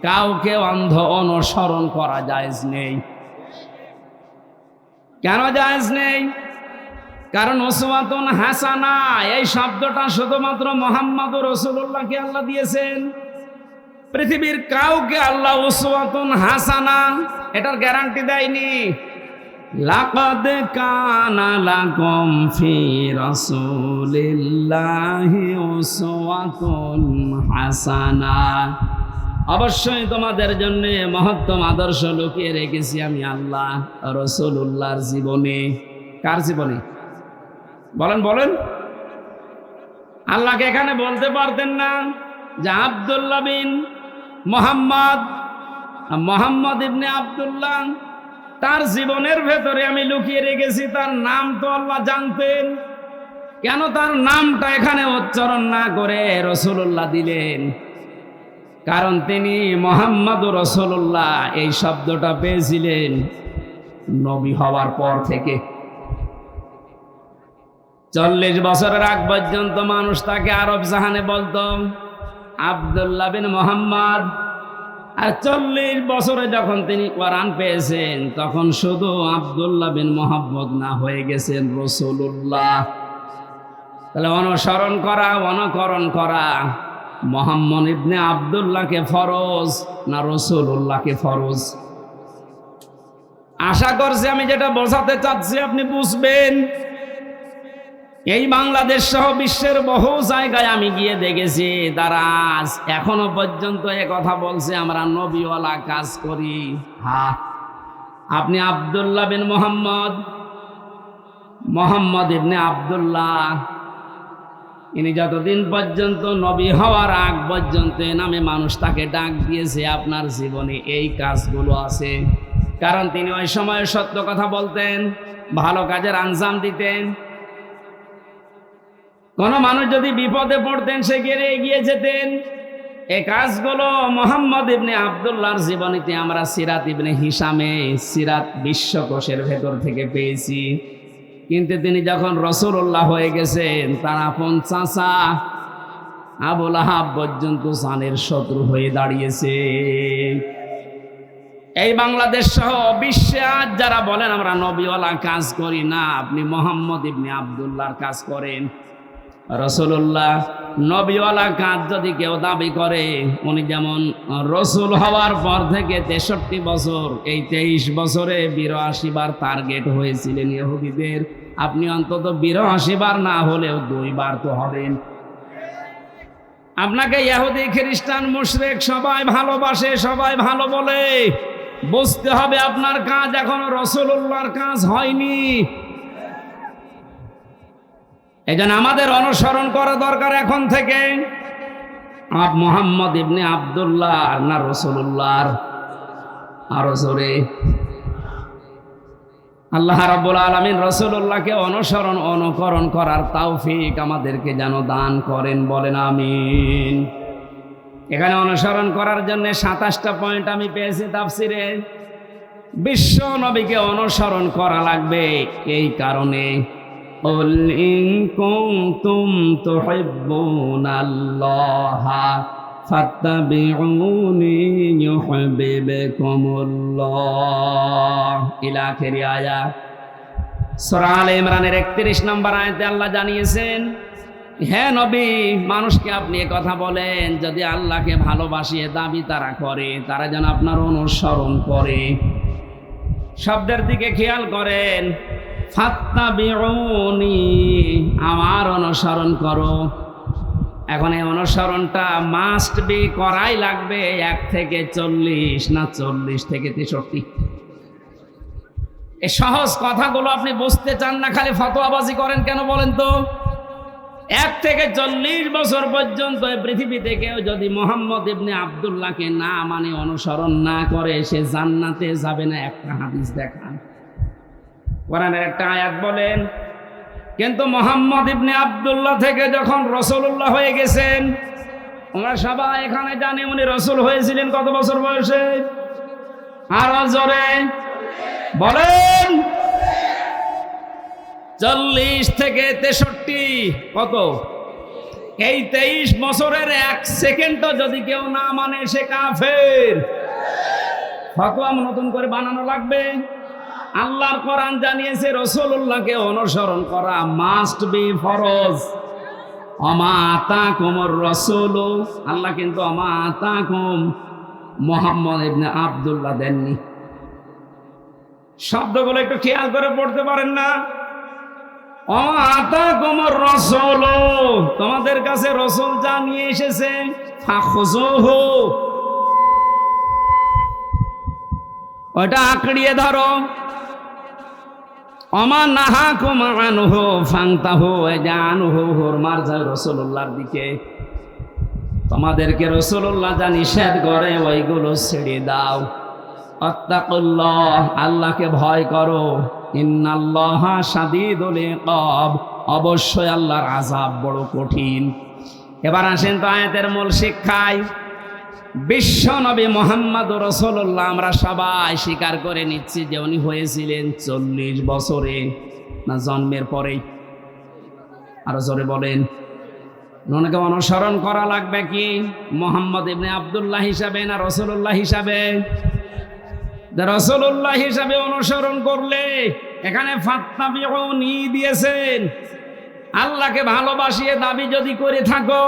কাউকে অন্ধ অনুসরণ করা জায়েজ নেই। কেন জায়েজ নেই? কারণ উসওয়াতুন হাসানা এই শব্দটা শুধুমাত্র মুহাম্মদুর রাসূলুল্লাহকে আল্লাহ দিয়েছেন। পৃথিবীর কাউকে আল্লাহ উসওয়াতুন হাসানা এটার গ্যারান্টি দেয়নি। লাকাদ কানা লাকুম ফি রাসূলিল্লাহি উসওয়াতুন হাসানা, অবশ্যই তোমাদের জন্য মহত্তম আদর্শ লুকিয়ে রেখেছি আমি আল্লাহ রাসূলুল্লাহর জীবনে। কার জীবনে? বলেন বলেন। আল্লাহকে এখানে বলতে পারতেন না যে আব্দুল্লাহ বিন মোহাম্মদ ইবনে আব্দুল্লাহ, তার জীবনের ভেতরে আমি লুকিয়ে রেখেছি। তার নাম তো আল্লাহ জানতেন, কেন তার নামটা এখানে উচ্চারণ না করে রাসূলুল্লাহ দিলেন? কারণ তিনি মুহাম্মদুর রাসূলুল্লাহ এই শব্দটা পেয়েছিলেন নবী হওয়ার পর থেকে। 40 বছরের আগ পর্যন্ত মানুষ তাকে আরব জাহানে বলতো আব্দুল্লাহ বিন মুহাম্মদ। আর 40 বছরে যখন তিনি কোরআন পেয়েছেন তখন শুধু আব্দুল্লাহ বিন মুহাম্মদ না, হয়ে গেছেন রাসূলুল্লাহ। তাহলে অনুসরণ করা, অনুকরণ করা মুহাম্মদ ইবনে আব্দুল্লাহকে ফরজ না রাসূলুল্লাহকে ফরজ? আশা করছি আমি যেটা বোঝাতে চাচ্ছি আপনি বুঝবেন। এই বাংলাদেশ সহ বিশ্বের বহু জায়গায় আমি গিয়ে দেখেছি তারা আজ এখনো পর্যন্ত এ কথা বলছে আমরা নবীওয়ালা কাজ করি। হ্যাঁ, আপনি আব্দুল্লাহ বিন মুহাম্মদ ইবনে আব্দুল্লাহ, ইনি যতদিন পর্যন্ত নবী হওয়ার আগ পর্যন্ত এ নামে মানুষ তাকে ডাক দিয়েছে, আপনার জীবনে এই কাজগুলো আছে। কারণ তিনি ওই সময় সত্য কথা বলতেন, ভালো কাজের আঞ্জাম দিতেন। কোন মানুষ যদি বিপদে পড়তেন সে এগিয়ে যেতেন। এই কাজগুলো মুহাম্মদ ইবনে আব্দুল্লাহর জীবনীতে আমরা সিরাত ইবনে হিশামে সিরাত বিশ্বকোষের ভেতর থেকে পেয়েছি। কিন্তু তিনি যখন রাসূলুল্লাহ হয়ে গেছেন তার আপন চাচা আবু লাহাব পর্যন্ত জানের শত্রু হয়ে দাঁড়িয়েছে। এই বাংলাদেশ সহ বিশ্বে আজ যারা বলেন আমরা নবীওয়ালা কাজ করি না, আপনি মুহাম্মদ ইবনে আব্দুল্লাহর কাজ করেন। রাসূলুল্লাহ নবীওয়ালা কাজ যদি কেউ দাবি করে, উনি যেমন রাসূল হওয়ার পর থেকে 63 বছর, এই 23 বছরে 82 বার টার্গেট হয়েছিলেন ইহুদিদের, আপনি অন্তত 82 বার না হলেও 2 বার তো হবেন। আপনাকে ইহুদি খ্রিস্টান মুশরিক সবাই ভালোবাসে, সবাই ভালো বলে, বুঝতে হবে আপনার কাজ এখনো রাসূলুল্লাহর কাজ হয়নি। এজন্য আমাদের অনুসরণ করা দরকার এখন থেকে মুহাম্মদ ইবনে আব্দুল্লাহ না রাসূলুল্লাহর। আরো জোরে আল্লাহ রাব্বুল আলামিন রাসূলুল্লাহকে অনুসরণ অনুকরণ করার তৌফিক আমাদেরকে যেন দান করেন, বলেন আমিন। এখানে অনুসরণ করার জন্য 27টা পয়েন্ট আমি পেয়েছি তাফসিরে। বিশ্ব নবীকে অনুসরণ করা লাগবে এই কারণে, قل إن كنتم تحبون الله فاتبعوني يحببكم الله إلى آخر آية। সূরা আলে ইমরানের 31 নম্বর আয়াতে আল্লাহ জানিয়েছেন, হে নবী, মানুষকে আপনি কথা বলেন যদি আল্লাহকে ভালোবাসিয়ে দাবি তারা করে, তারা যেন আপনার অনুসরণ করে। শব্দের দিকে খেয়াল করেন, ফাত্তাবিউনি, আমার অনুসরণ করো। এখন এই অনুসরণটা মাস্ট বি, করাই লাগবে 1 থেকে 40 না 40 থেকে 63। এই সহজ কথাগুলো আপনি বুঝতে চান না, খালি ফতোয়াবাজি করেন কেন বলেন তো? 1 থেকে 40 বছর পর্যন্ত পৃথিবীতে কেউ যদি মুহাম্মদ ইবনে আব্দুল্লাহকে না মানে অনুসরণ না করে সে জান্নাতে যাবে না। একটা হাদিস দেখান, কোরআনের একটা আয়াত বলেন। কিন্তু মুহাম্মদ ইবনে আব্দুল্লাহ থেকে যখন রাসূলুল্লাহ হয়ে গেছেন, আমরা সবাই এখানে জানি উনি রাসূল হয়েছিলেন কত বছর বয়সে? আর জোরে বলেন। 40 থেকে 63, কত? এই 23 বছরের 1 সেকেন্ডও যদি কেউ না মানে সে কাফের। ফতোয়া নতুন করে বানানো লাগবে? আল্লাহর কোরআন জানিয়েছে রাসূলুল্লাহকে অনুসরণ করা মাস্ট বি, ফরজ। ওমা আতাকুমুর রাসূল, আল্লাহ কিন্তু ওমা আতাকুম মুহাম্মদ ইবনে আব্দুল্লাহ দেননি। শব্দগুলো একটু খেয়াল করে পড়তে পারেন না? ওমা আতাকুমুর রাসূল, তোমাদের কাছে রাসূল যা নিয়ে এসেছে ফাখুযুহু, ওটা আঁকড়িয়ে ধরো। ওমা নাহাকুম আনহু ফান্তাহু, জানহু হুরমার যায় রাসূলুল্লাহর দিকে। তোমাদেরকে রাসূলুল্লাহ যা নিষেধ করে ওইগুলো ছেড়ে দাও। আত্তাকুল্লাহ, আল্লাহকে ভয় করো। ইন্নাল্লাহা শাদীদুল ইকাব, অবশ্যই আল্লাহর আযাব বড় কঠিন। এবার আসেন তো আয়াতের মূল শিক্ষায়। বিশ্ব নবী মোহাম্মদ রাসূলুল্লাহ আমরা সবাই স্বীকার করে নিচ্ছি যে উনি হয়েছিলেন 40 বছরে, না জন্মের পরেই? আরো জোরে বলেন। ওনাকে অনুসরণ করা লাগবে কি মোহাম্মদ ইবনে আব্দুল্লাহ হিসাবে না রাসূলুল্লাহ হিসাবে? রাসূলুল্লাহ হিসাবে অনুসরণ করলে এখানে ফাত্তাবিউনি দিয়েছেন। আল্লাহকে ভালোবাসিয়ে দাবি যদি করে থাকো,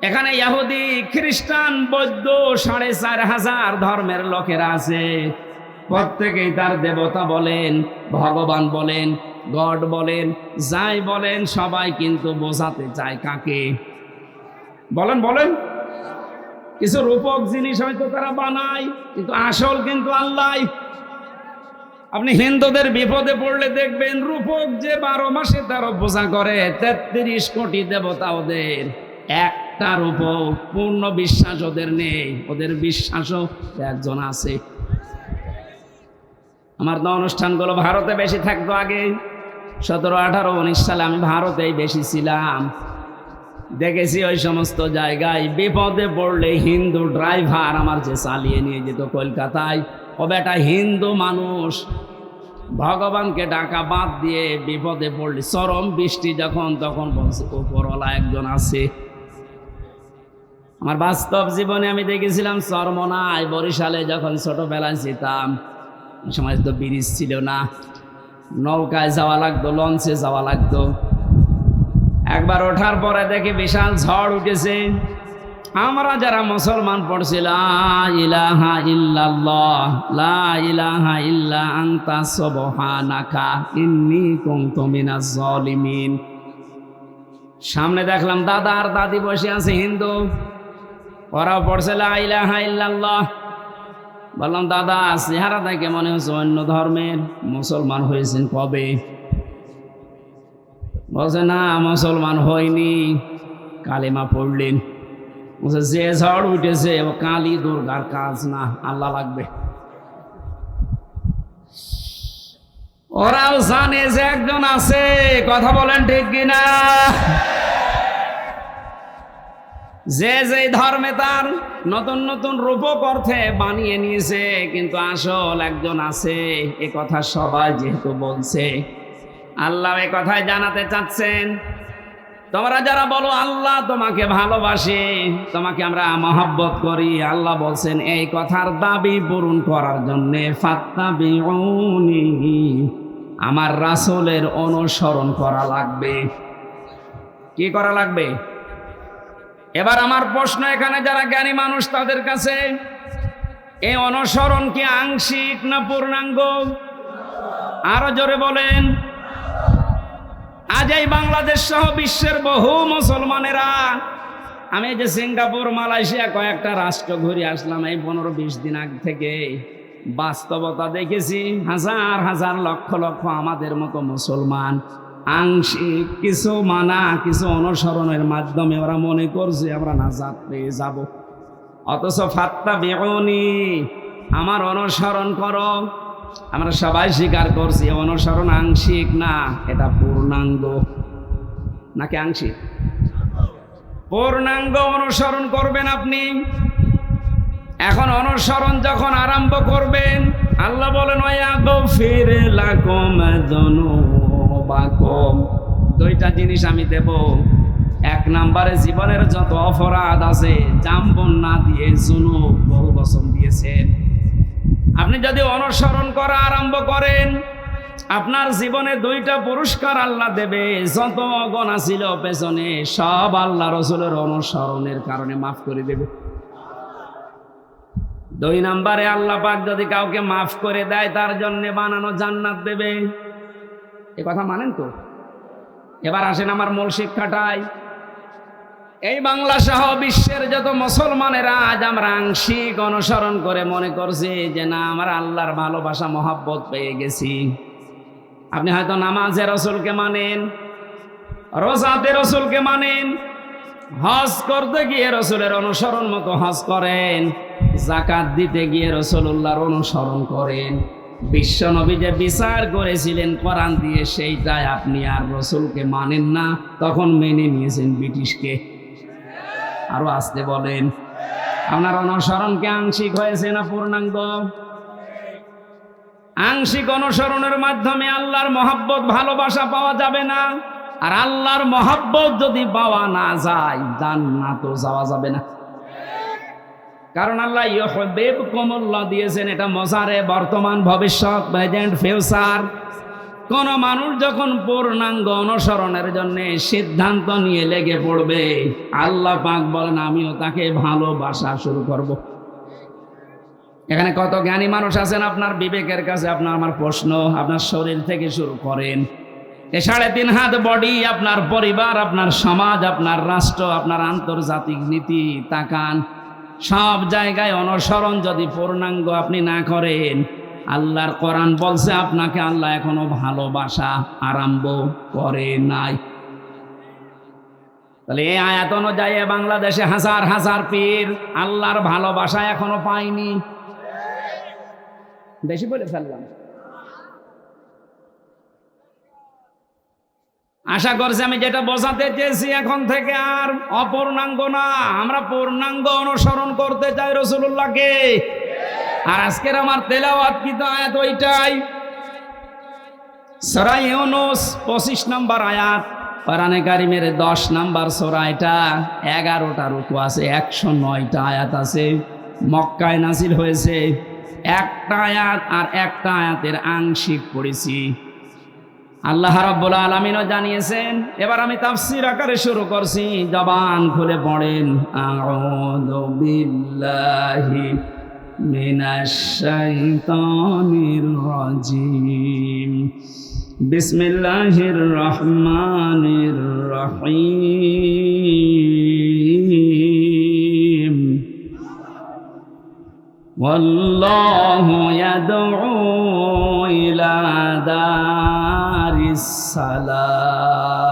এখানে ইহুদি খ্রিস্টান বৌদ্ধ 4500 ধর্মের লোকেরা আছে, প্রত্যেকেই তার দেবতা বলেন, ভগবান বলেন, গড বলেন, যাই বলেন, সবাই কিন্তু বোঝাতে চায় কাকে? বলেন বলেন। কিছু রূপক জিনিস হয়তো তারা বানায়, কিন্তু আসল কিন্তু আল্লাহ। আপনি হিন্দুদের বিপদে পড়লে দেখবেন রূপক যে 12 মাসে 13 পূজা করে, 33 কোটি দেবতা ওদের, একটা রূপক পূর্ণ বিশ্বাস ওদের নেই। ওদের বিশ্বাসও একজন আছে। আমার তো অনুষ্ঠানগুলো ভারতে বেশি থাকতো আগে, 17, 18, 19 সালে আমি ভারতেই বেশি ছিলাম। দেখেছি ওই সমস্ত জায়গায় বিপদে পড়লে হিন্দু ড্রাইভার আমার যে চালিয়ে নিয়ে যেত কলকাতায়, ও বেটা হিন্দু মানুষ, ভগবানকে ডাকা বাদ দিয়ে বিপদে পড়লে, চরম বৃষ্টি যখন, তখন বলছে উপরওয়ালা একজন আছে। আমার বাস্তব জীবনে আমি দেখেছিলাম চরমনায়, বরিশালে যখন ছোটবেলায় যেতাম, ওই সময় তো ব্রিজ ছিল না, নৌকায় যাওয়া লাগতো, লঞ্চে যাওয়া লাগতো। একবার ওঠার পরে দেখি বিশাল ঝড় উঠেছে। আমরা যারা মুসলমান পড়ছি লা ইলাহা ইল্লাল্লাহ, লা ইলাহা ইল্লা আনতা সুবহানাকা ইন্নী কুনতু মিনাজ জালিমিন। সামনে দেখলাম দাদা আর দাদি বসে আছে হিন্দু, ওরাও পড়ছে লা ইলাহা ইল্লাল্লাহ। বললাম দাদা চেহারা দেখে মনে হচ্ছে অন্য ধর্মের, মুসলমান হয়েছেন কবে? বলছে না মুসলমান হয়নি, কালেমা পড়লেন। বলছে যে ঝড় উঠেছে কালী দুর্গার কাজ না, আল্লাহ লাগবে। ওরাও জানে যে একজন আছে, কথা বলেন ঠিক কিনা? যে যে ধর্মে তার নতুন নতুন রূপক অর্থে বানিয়ে নিয়েছে, কিন্তু আসল একজন আছে, এ কথা সবাই যেহেতু বলছে, আল্লাহ এ কথাই জানাতে চাচ্ছেন, তোমরা যারা বলো আল্লাহ তোমাকে ভালোবাসে, তোমাকে আমরা মহব্বত করি, আল্লাহ বলছেন এই কথার দাবি পূরণ করার জন্যে ফাত্তাবিউনি, আমার রাসূলের অনুসরণ করা লাগবে। কি করা লাগবে? এবার আমার প্রশ্ন এখানে যারা জ্ঞানী মানুষ তাদের কাছে, এই অনুসরণ কি আংশিক না পূর্ণাঙ্গ? আরো জোরে বলেন। আজ এই বাংলাদেশ সহ বিশ্বের বহু মুসলমানেরা, আমি যে সিঙ্গাপুর, মালয়েশিয়া কয়েকটা রাষ্ট্র ঘুরে আসলাম এই 15-20 দিন আগ থেকে, বাস্তবতা দেখেছি হাজার হাজার লক্ষ লক্ষ আমাদের মতো মুসলমান আংশিক কিছু মানা, কিছু অনুসরণের মাধ্যমে ওরা মনে করছে আমরা নাজাত পেয়ে যাব। অথচ ফাত্তাবিউনি, আমার অনুসরণ করো। আমরা সবাই স্বীকার করছি অনুসরণ আংশিক না, এটা পূর্ণাঙ্গ। নাকি আংশিক? পূর্ণাঙ্গ অনুসরণ করবেন আপনি। এখন অনুসরণ যখন আরম্ভ করবেন, আল্লাহ বলেন ওয়াগফির লাকুম যুনুবাকুম, দুইটা জিনিস আমি দেব। 1 নম্বরে জীবনের যত অপরাধ আছে, জাম্বন না দিয়ে যুনুব বহু বছর দিয়েছেন। আপনি যদি অনুসরণ করা আরম্ভ করেন, আপনার জীবনে 2টা পুরস্কার আল্লাহ দেবে। যত অগণা ছিল পেছনে, সব আল্লাহ রসুলের অনুসরণের কারণে মাফ করে দেবে। 2 নম্বরে আল্লাহ পাক যদি কাউকে মাফ করে দেয়, তার জন্য বানানো জান্নাত দেবে। এ কথা মানেন তো? এবার আসেন আমার মূল শিক্ষাটাই। এই বাংলা সহ বিশ্বের যত মুসলমানেরা আজ আমরা আংশিক অনুসরণ করে মনে করছি যে না আমরা আল্লাহর ভালোবাসা মহব্বত পেয়ে গেছি। আপনি হয়তো নামাজে রসুলকে মানেন, রোজাতে রসুলকে মানেন, হজ করতে গিয়ে রসুলের অনুসরণ মতো হজ করেন, যাকাত দিতে গিয়ে রসুলুল্লাহর অনুসরণ করেন। বিশ্ব নবী যে বিচার করেছিলেন কোরআন দিয়ে, সেইটাই আপনি আর রসুলকে মানেন না, তখন মেনে নিয়েছেন ব্রিটিশকে। আরো আসতে বলেন। আপনার অনুসরণ কি আংশিক হয়েছে না পূর্ণাঙ্গ? আংশিক অনুসরণের মাধ্যমে আল্লাহর মহব্বত ভালোবাসা পাওয়া যাবে না। আর আল্লাহর মহব্বত যদি পাওয়া না যায়, জান্নাতও যাওয়া যাবে না। কারণ আল্লাহ ইউহিব্বুকুমুল্লাহ দিয়েছেন, এটা মজারে, বর্তমান, ভবিষ্যৎ, প্রেজেন্ট, ফিউচার। কোন মানুষ যখন পূর্ণাঙ্গ অনুসরণের জন্য সিদ্ধান্ত নিয়ে লেগে পড়বে, আল্লাহ পাক বলেন আমিও তাকে ভালোবাসা শুরু করব। এখানে কত জ্ঞানী মানুষ আছেন আপনার বিবেকের কাছে। আপনার আমার প্রশ্ন, আপনার শরীর থেকে শুরু করেন, এ 3.5 হাত বডি, আপনার পরিবার, আপনার সমাজ, আপনার রাষ্ট্র, আপনার আন্তর্জাতিক নীতি, তাকান, সব জায়গায় অনুসরণ যদি পূর্ণাঙ্গ আপনি না করেন, আল্লাহর কোরআন বলছে আপনাকে আল্লাহ এখনো ভালোবাসা আরম্ভ করে নাই। তাহলে এই আয়াত অনুযায়ী বাংলাদেশে হাজার হাজার পীর আল্লাহর ভালোবাসা এখনো পায়নি। বেশি বলে ফেললাম। আশা করছি আমি যেটা বোঝাতে চেয়েছি এখন থেকে আর অপূর্ণাঙ্গ না, আমরা পূর্ণাঙ্গ অনুসরণ করতে চাই রাসূলুল্লাহকে। আর আজকের আমার তেলাওয়াতকৃত আয়াত ওইটাই, সূরা ইউনূস 25 নম্বর আয়াত, কোরআনে কারীমের 10 নম্বর সূরা। এটা 11টা রুকু আছে, 109টা আয়াত আছে। মক্কায় নাজিল হয়েছে। একটা আয়াত আর একটা আয়াতের আংশিক পড়েছি। আল্লাহ রাব্বুল আলামিনও জানিয়েছেন। এবার আমি তাফসীর আকারে শুরু করছি, জবান খুলে পড়েন। আউযু বিল্লাহি মিনাশ শাইতানির রাজিম, বিসমিল্লাহির রহমানির রহিম। ওয়াল্লাহু ইয়াদউ ইলা দারিস সালাম।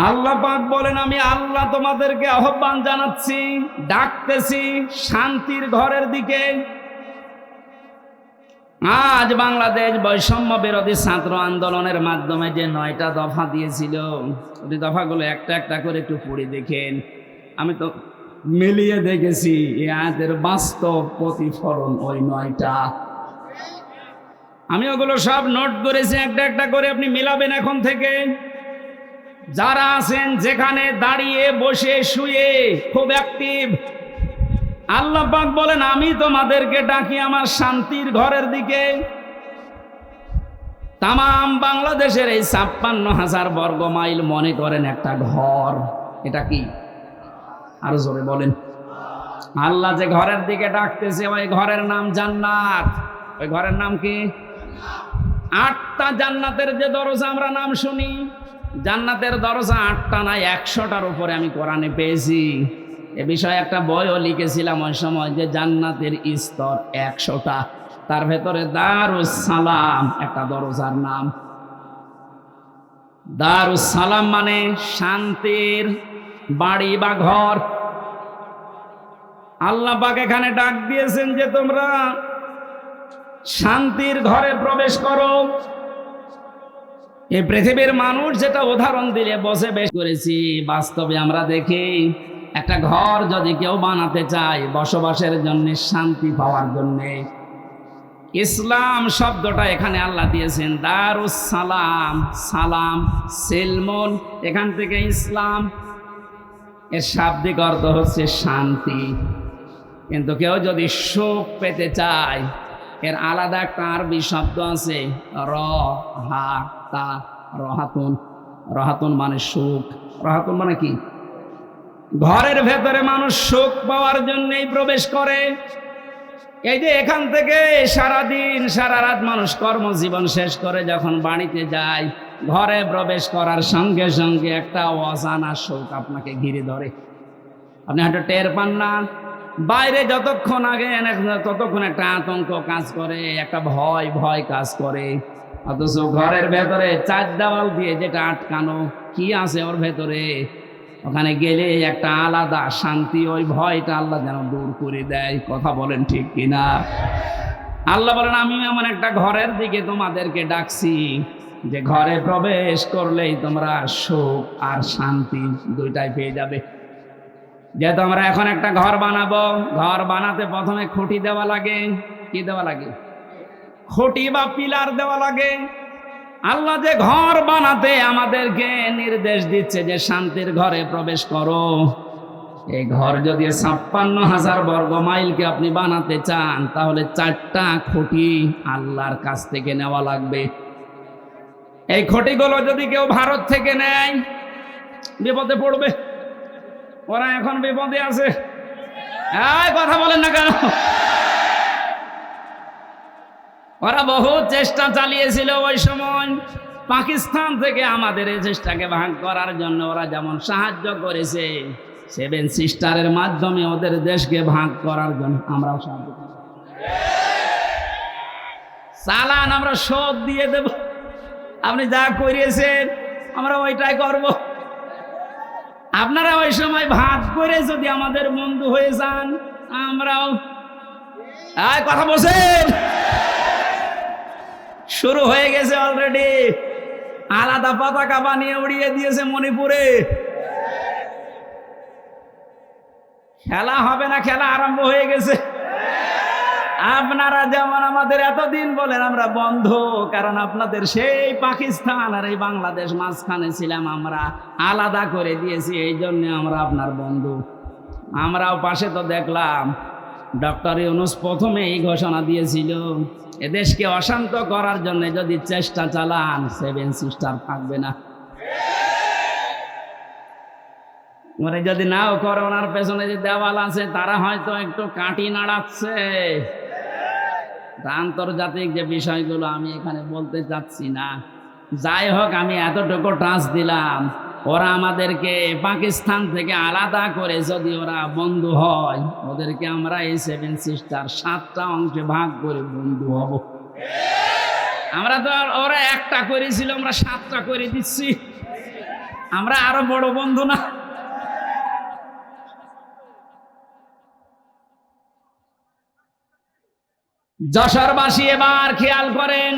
আল্লাহ পাক বলেন আমি আল্লাহ তোমাদেরকে আহ্বান জানাচ্ছি, ডাকতেছি শান্তির ঘরের দিকে। আজ বাংলাদেশ বৈষম্য বিরোধী ছাত্র আন্দোলনের মাধ্যমে যে 9টা দফা দিয়েছিল, ওই দফাগুলো একটা একটা করে একটু পড়ে দেখেন। আমি তো মিলিয়ে দেখেছি এই আয়াতের বাস্তব প্রতিফলন ওই 9টা। আমি ওগুলো সব নোট করেছি, একটা একটা করে আপনি মিলাবেন এখন থেকে। যারা আছেন যেখানে, দাঁড়িয়ে, বসে, শুয়ে, খুব অ্যাক্টিভ, আল্লাহ পাক বলেন আমি তোমাদেরকে ডাকি আমার শান্তির ঘরের দিকে। তামাম বাংলাদেশের এই 56,000 বর্গ মাইল মনে করেন একটা ঘর। এটা কি? আরো জোরে বলেন। আল্লাহ যে ঘরের দিকে ডাকতেছে ওই ঘরের নাম জান্নাত। ওই ঘরের নাম কি? 8টা জান্নাতের যে দরজা আমরা নাম শুনি, জান্নাতের দরজা 8টা নয় 100টার উপরে আমি কোরআনে পেয়েছি। এ বিষয়ে একটা বইও লিখেছিলাম ওই সময়, যে জান্নাতের স্তর 100টা। তার ভেতরে দারুস সালাম একটা দরজার নাম। দারুস সালাম মানে শান্তির বাড়ি বা ঘর। আল্লাহ পাক এখানে ডাক দিয়েছেন যে তোমরা শান্তির ঘরে প্রবেশ করো। এই পৃথিবীর মানুষ যেটা উদাহরণ দিলে বসে বেশ করেছি, বাস্তবে আমরা দেখি একটা ঘর যদি কেউ বানাতে চায় বসবাসের জন্য, শান্তি পাওয়ার জন্য, ইসলাম শব্দটা এখানে আল্লাহ দিয়েছেন দারুস সালাম। সালাম সেলমন, এখান থেকে ইসলাম, এর শাব্দিক অর্থ হচ্ছে শান্তি। কিন্তু কেউ যদি সুখ পেতে চায়, এর আলাদা একটা আরবি শব্দ আছে রহাতুন। রহাতুন মানে সুখ। রহাতুন মানে কি? ঘরের ভেতরে মানুষ সুখ পাওয়ার জন্যই প্রবেশ করে। এই যে এখান থেকে সারাদিন সারা রাত মানুষ কর্মজীবন শেষ করে যখন বাড়িতে যায়, ঘরে প্রবেশ করার সঙ্গে সঙ্গে একটা অজানা সুখ আপনাকে ঘিরে ধরে। আপনি হয়তো টের পান না। বাইরে যতক্ষণ আগে ততক্ষণ একটা আতঙ্ক কাজ করে, একটা ভয় ভয় কাজ করে। অথচ ঘরের ভেতরে 4 দেওয়াল দিয়ে যেটা আটকানো, কি আছে ওর ভেতরে, ওখানে গেলে একটা আলাদা শান্তি, ওই ভয়টা আল্লাহ যেন দূর করে দেয়। কথা বলেন ঠিক কিনা? আল্লাহ বলেন আমি এমন একটা ঘরের দিকে তোমাদেরকে ডাকছি যে ঘরে প্রবেশ করলেই তোমরা সুখ আর শান্তি দুইটাই পেয়ে যাবে। যেহেতু আমরা এখন একটা ঘর বানাবো, ঘর বানাতে প্রথমে খুঁটি দেওয়া লাগে। কি দেওয়া লাগে? খুঁটি বা পিলার দেওয়া লাগে। আল্লাহ যে ঘর বানাতে আমাদেরকে নির্দেশ দিচ্ছে যে শান্তির ঘরে প্রবেশ করো, এই ঘর যদি 56,000 বর্গ মাইলকে আপনি বানাতে চান, তাহলে 4টা খুঁটি আল্লাহর কাছ থেকে নেওয়া লাগবে। এই খুঁটিগুলো যদি কেউ ভারত থেকে নেয়, বিপদে পড়বে। ওরা এখন বিপদে আছে। এই কথা বলেন না কেন? ওরা বহু চেষ্টা চালিয়েছিল ওই সময় পাকিস্তান থেকে আমাদের এই চেষ্টাকে ভাগ করার জন্য। ওরা যেমন সাহায্য করেছে 7 সিস্টারের মাধ্যমে ওদের দেশকে ভাগ করার জন্য আমরাও সাহায্য করি। চালান আমরা শোধ দিয়ে দেব, আপনি যা করিয়েছেন আমরা ওইটাই করব। আপনারা ওই সময় ভাগ করে যদি আমাদের বন্ধু হয়ে যান, আমরাও কথা বলছেন। শুরু হয়ে গেছে অলরেডি। আলাদা পতাকা বানিয়ে উড়িয়ে দিয়েছে মণিপুরে। খেলা হবে না, খেলা আরম্ভ হয়ে গেছে। আপনারা যেমন আমাদের এতদিন বলেন আমরা বন্ধু, কারণ আপনাদের সেই পাকিস্তান আর এই বাংলাদেশ মাঝখানে ছিলাম, আমরা আলাদা করে দিয়েছি, এই জন্য আমরা আপনার বন্ধু। আমরাও পাশে তো দেখলাম ডক্টর ইউনূস প্রথমে এই ঘোষণা দিয়েছিল, এদেশকে অশান্ত করার জন্য যদি চেষ্টা চালান 7 সিস্টার থাকবে না। ওরা যদি নাও করে, ওনার পেছনে যে দেওয়াল আছে তারা হয়তো একটু কাঠি নাড়াচ্ছে। আন্তর্জাতিক যে বিষয়গুলো আমি এখানে বলতে চাচ্ছি না। যাই হোক, আমি এতটুকু টাচ দিলাম, ওরা আমাদেরকে পাকিস্তান থেকে আলাদা করে যদি ওরা বন্ধু হয়, ওদেরকে আমরা এই 7 সিস্টার 7টা অংশে ভাগ করে বন্ধু হব। আমরা তো ওরা একটা করেছিল, আমরা 7টা করে দিচ্ছি। আমরা আরো বড় বন্ধু না? যশোরবাসী এবার খেয়াল করেন,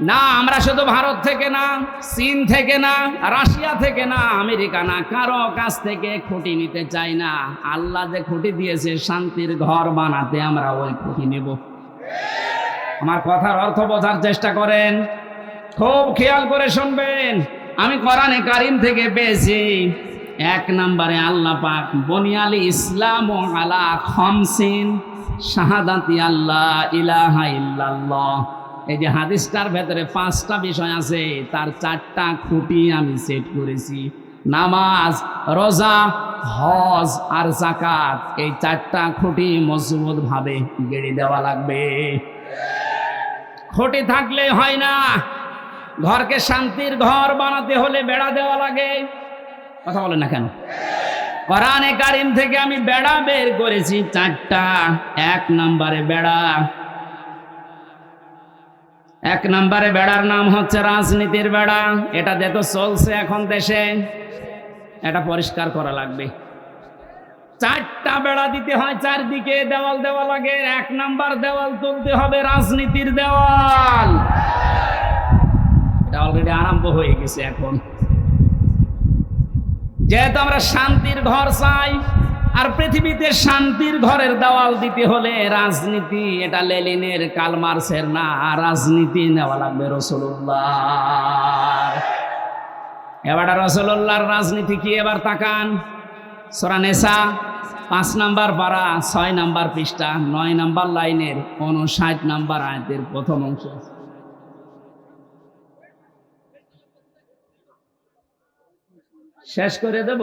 না আমরা শুধু ভারত থেকে না, চীন থেকে না, রাশিয়া থেকে না, আমেরিকা না, কারো কাছ থেকে খুঁটি নিতে চাই না। আল্লাহ যে খুঁটি দিয়েছে শান্তির ঘর বানাতে, আমরা ওই খুঁটি নেব। আমার কথার অর্থ বোঝার চেষ্টা করেন, খুব খেয়াল করে শুনবেন। আমি কোরআনে কারীম থেকে পেয়েছি, 1 নম্বরে আল্লাহ পাক বুনিয়াল ইসলাম আলা খামসিন শাহাদাতি আল্লাহ ইলাহা ইল্লাল্লাহ। এই যে হাদিসটার ভেতরে 5টা বিষয় আছে, তার 4টা খুঁটি আমি সেট করেছি। নামাজ, রোজা, হজ আর যাকাত, এই 4টা খুঁটি মজবুত ভাবে গেড়ে দেওয়া লাগবে। খুঁটি থাকলে হয় না। ঘরকে শান্তির ঘর বানাতে হলে বেড়া দেওয়া লাগে। কথা বলেন না কেন? কোরআনে কারীম থেকে আমি বেড়া বের করেছি 4টা। 1 নম্বরে বেড়া, 1 নম্বরে বেড়ার নাম হচ্ছে রাজনীতির বেড়া। এটা যেহেতু চলছে এখন দেশে, এটা পরিষ্কার করা লাগবে। 4টা বেড়া দিতে হয়, 4দিকে দেওয়াল দেওয়া লাগে। 1 নম্বর দেওয়াল তুলতে হবে রাজনীতির দেওয়াল। এটা অলরেডি আরম্ভ হয়ে গেছে এখন। যেহেতু আমরা শান্তির ঘর চাই, আর পৃথিবীতে শান্তির ঘরের দেওয়াল দিতে হলে রাজনীতি, এটা লেনিনের কার্ল মার্কসের না, রাজনীতি নেওয়া লাগবে রাসূলুল্লাহ। এবার রাসূলুল্লাহর রাজনীতি কি? এবার তাকান, সূরা নিসা 5 নম্বর পারা 6 নম্বর পৃষ্ঠা 9 নম্বর লাইনের 59 নম্বর আয়াতের প্রথম অংশ। শেষ করে দেব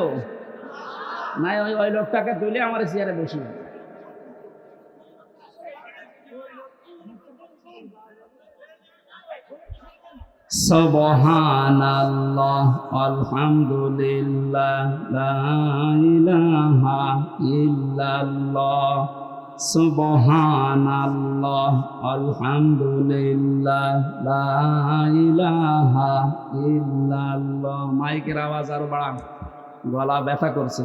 না? ওই লোকটাকে তুলে আমার চেয়ারে বসিয়ে। সুবহানাল্লাহ আলহামদুলিল্লাহ লা ইলাহা ইল্লাল্লাহ। সুবহানাল্লাহ আলহামদুলিল্লাহ লা ইলাহা ইল্লাল্লাহ। মাইকের আওয়াজ আরো বাড়ান, গলা ব্যথা করছে।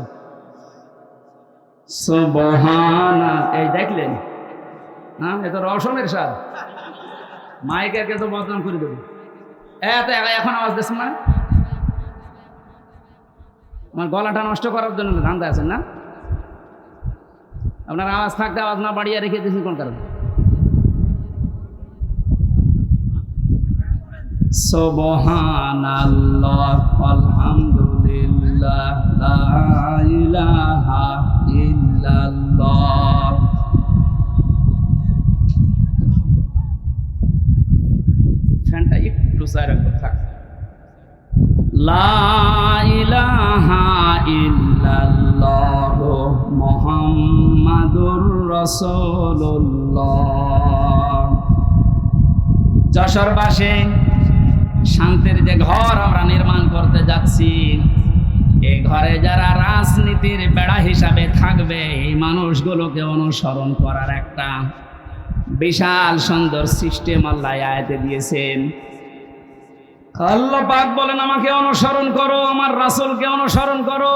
সুবহানাল্লাহ, এই দেখলেন? হ্যাঁ, এ তো রওশনের স্বাদ। মাইকের কে তো বদনাম করে দেবো। এখন আওয়াজ দিচ্ছেন না? আমার গলাটা নষ্ট করার জন্য ধান্দা আছেন না? আপনার আওয়াজ থাকতে আওয়াজ না বাড়িয়ে রেখে দিয়েছেন কোন কারণে? সুবহানাল্লাহ আলহামদুলিল্লাহ লা ইলাহা ইল্লাল্লাহ। ফ্যানটা একটু সাইড রাখবো, থাক। লা ইলাহা ইল্লাল্লাহ মুহাম্মাদুর রাসূলুল্লাহ। যশোরবাসী, শান্তির যে ঘর আমরা নির্মাণ করতে যাচ্ছি, এই ঘরে যারা রাজনীতির বেড়া হিসাবে থাকবে, এই মানুষগুলোকে অনুসরণ করার একটা বিশাল সুন্দর সিস্টেম আল্লাহ আয়াতে দিয়েছেন। আল্লাহ পাক বলেন, আমাকে অনুসরণ করো, আমার রাসূলকে অনুসরণ করো।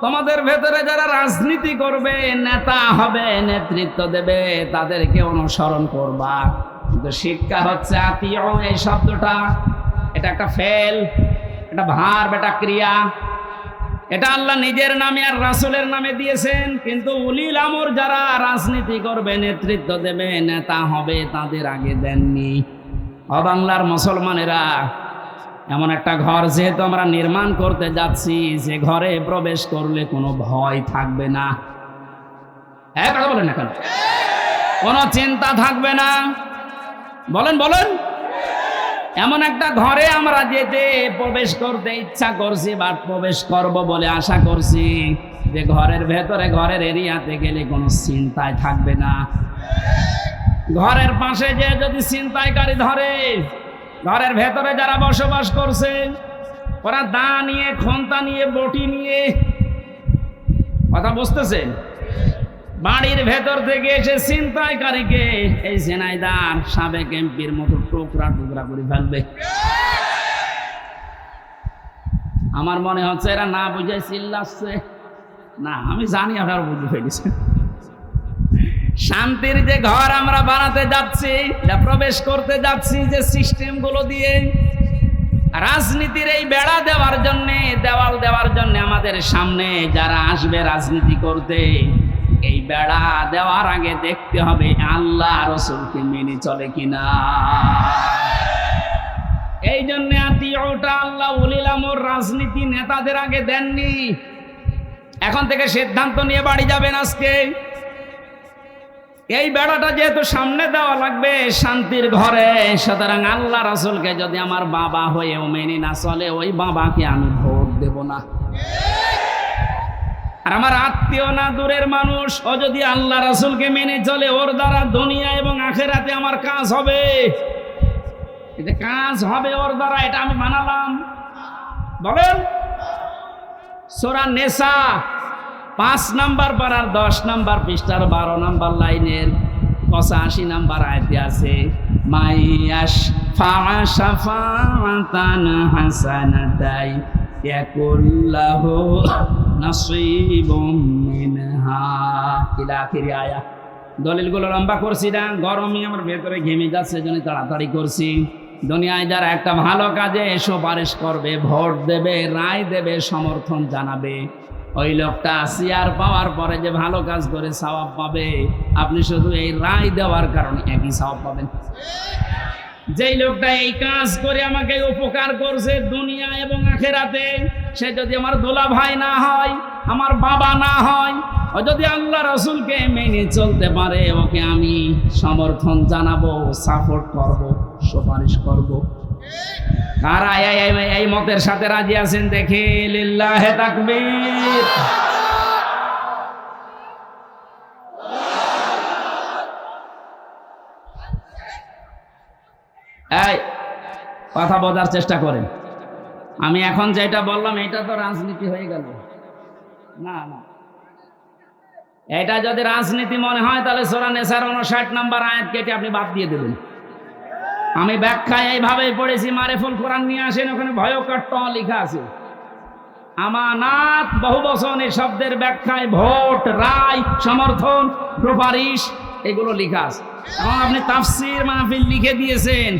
তোমাদের ভেতরে যারা রাজনীতি করবে, নেতা হবে, নেতৃত্ব দেবে, তাদেরকে অনুসরণ করবা। কিন্তু শিক্ষা হচ্ছে আতিউ, এই শব্দটা এটা একটা ফেল, এটা ভার্ব, এটা ক্রিয়া। এটা আল্লাহ নিজের নামে আর রাসূলের নামে দিয়েছেন, কিন্তু উলিল আমর যারা রাজনীতি করবে, নেতৃত্ব দেবে, নেতা হবে, তাদের আগে দেননি। বাংলার মুসলমানেরা, এমন একটা ঘর যেহেতু আমরা নির্মাণ করতে যাচ্ছি, যে ঘরে প্রবেশ করলে কোনো ভয় থাকবে না। হ্যাঁ, কথা বলেন না কেন? কোনো চিন্তা থাকবে না। বলেন বলেন। এমন একটা ঘরে আমরা যেতে প্রবেশ করতে ইচ্ছা করছি বা প্রবেশ করব বলে আশা করছি, যে ঘরের ভেতরে, ঘরের এরিয়াতে গেলে কোনো চিন্তায় থাকবে না। ঘরের পাশে যে যদি ছিনতাইকারী ধরে, ঘরের ভেতরে যারা বসবাস করছে, ওরা দা নিয়ে, খন্তা নিয়ে, বটি নিয়ে, কথা বুঝতেছেন, বাড়ির ভেতর থেকে এসে ছিনতাইকারীকে এই ঝিনাইদহ সাবেক এমপির মতো টুকরা টুকরা করে ফেলবে। আমার মনে হচ্ছে এরা না বুঝে চিল্লাচ্ছে। না, আমি জানি আপনারা বুঝে ফেলেছেন। শান্তির যে ঘর আমরা বানাতে যাচ্ছি, যা প্রবেশ করতে যাচ্ছি, যে সিস্টেমগুলো দিয়ে রাজনীতির এই বেড়া দেওয়ার জন্যে, দেওয়াল দেওয়ার জন্য আমাদের সামনে যারা আসবে রাজনীতি করতে, এই বেড়া দেওয়ার আগে দেখতে হবে আল্লাহ রাসূলকে মেনে চলে কিনা। এই জন্য আতিউটা আল্লাহ উলিল আমর রাজনীতি নেতাদের আগে দেননি। এখন থেকে সিদ্ধান্ত নিয়ে বাড়ি যাবেন আজকে। এই বেড়াটা যেহেতু সামনে দেওয়া লাগবে শান্তির ঘরে, সুতরাং আল্লাহ রাসূলকে যদি আমার বাবা হয়েও মেনে না চলে, ওই বাবাকে আমি ভোট দেব না। আর আমার আত্মীয় না, দূরের মানুষ, ও যদি আল্লাহ রাসূলকে মেনে চলে, ওর দ্বারা দুনিয়া এবং আখিরাতে আমার কাজ হবে। এটা কাজ হবে ওর দ্বারা, এটা আমি বানালাম। বলেন। সূরা নিসা 5 নম্বর পারার 10 নম্বর পৃষ্ঠার 12 নম্বর লাইনের 85 নম্বর আয়াতে আছে, মাইয়াশ ফা'শাফাআতান হাসানাতাই ইয়াকুল্লাহু নাসীবুম মিনহা ইলা আখিরি আয়া। দলিলগুলো লম্বা করছি না, গরমই আমার ভেতরে ঘেমে যাচ্ছে, জন্য তাড়াতাড়ি করছি। দুনিয়ায় যারা একটা ভালো কাজে সুপারিশ করবে, ভোট দেবে, রায় দেবে, সমর্থন জানাবে, ওই লোকটা চেয়ার পাওয়ার পরে যে ভালো কাজ করে সওয়াব পাবে, আপনি শুধু এই রায় দেওয়ার কারণে একই সওয়াব পাবেন। যেই লোকটা এই কাজ করে আমাকে উপকার করছে দুনিয়া এবং আখিরাতে, সে যদি আমার দোলা ভাই না হয়, আমার বাবা না হয়, ও যদি আল্লাহ রাসূলকে মেনে চলতে পারে, ওকে আমি সমর্থন জানাবো, সাপোর্ট করব, সুপারিশ করব। কারা এই মতের সাথে রাজি আছেন দেখে লিল্লাহে তাকবীর। এই কথা বোঝার চেষ্টা করেন। আমি এখন যেটা বললাম এটা তো রাজনীতি হয়ে গেল না। না, এটা যদি রাজনীতি মনে হয় তাহলে সূরা নিসার 59 নম্বর আয়াত কেটে আপনি বাদ দিয়ে দেবেন। আমি ব্যাখ্যায় এইভাবেই পড়েছি, মারিফুল কোরআন নিয়ে আসেন, ওখানে ভয়ঙ্কর ট লেখা আছে। আমানাত বহু বচন, এই শব্দের ব্যাখ্যায় ভোট, রায়, সমর্থন, সুপারিশ, এগুলো লেখা আছে। এবং আপনি তাফসীর মাহফিল লিখে দিয়েছেন,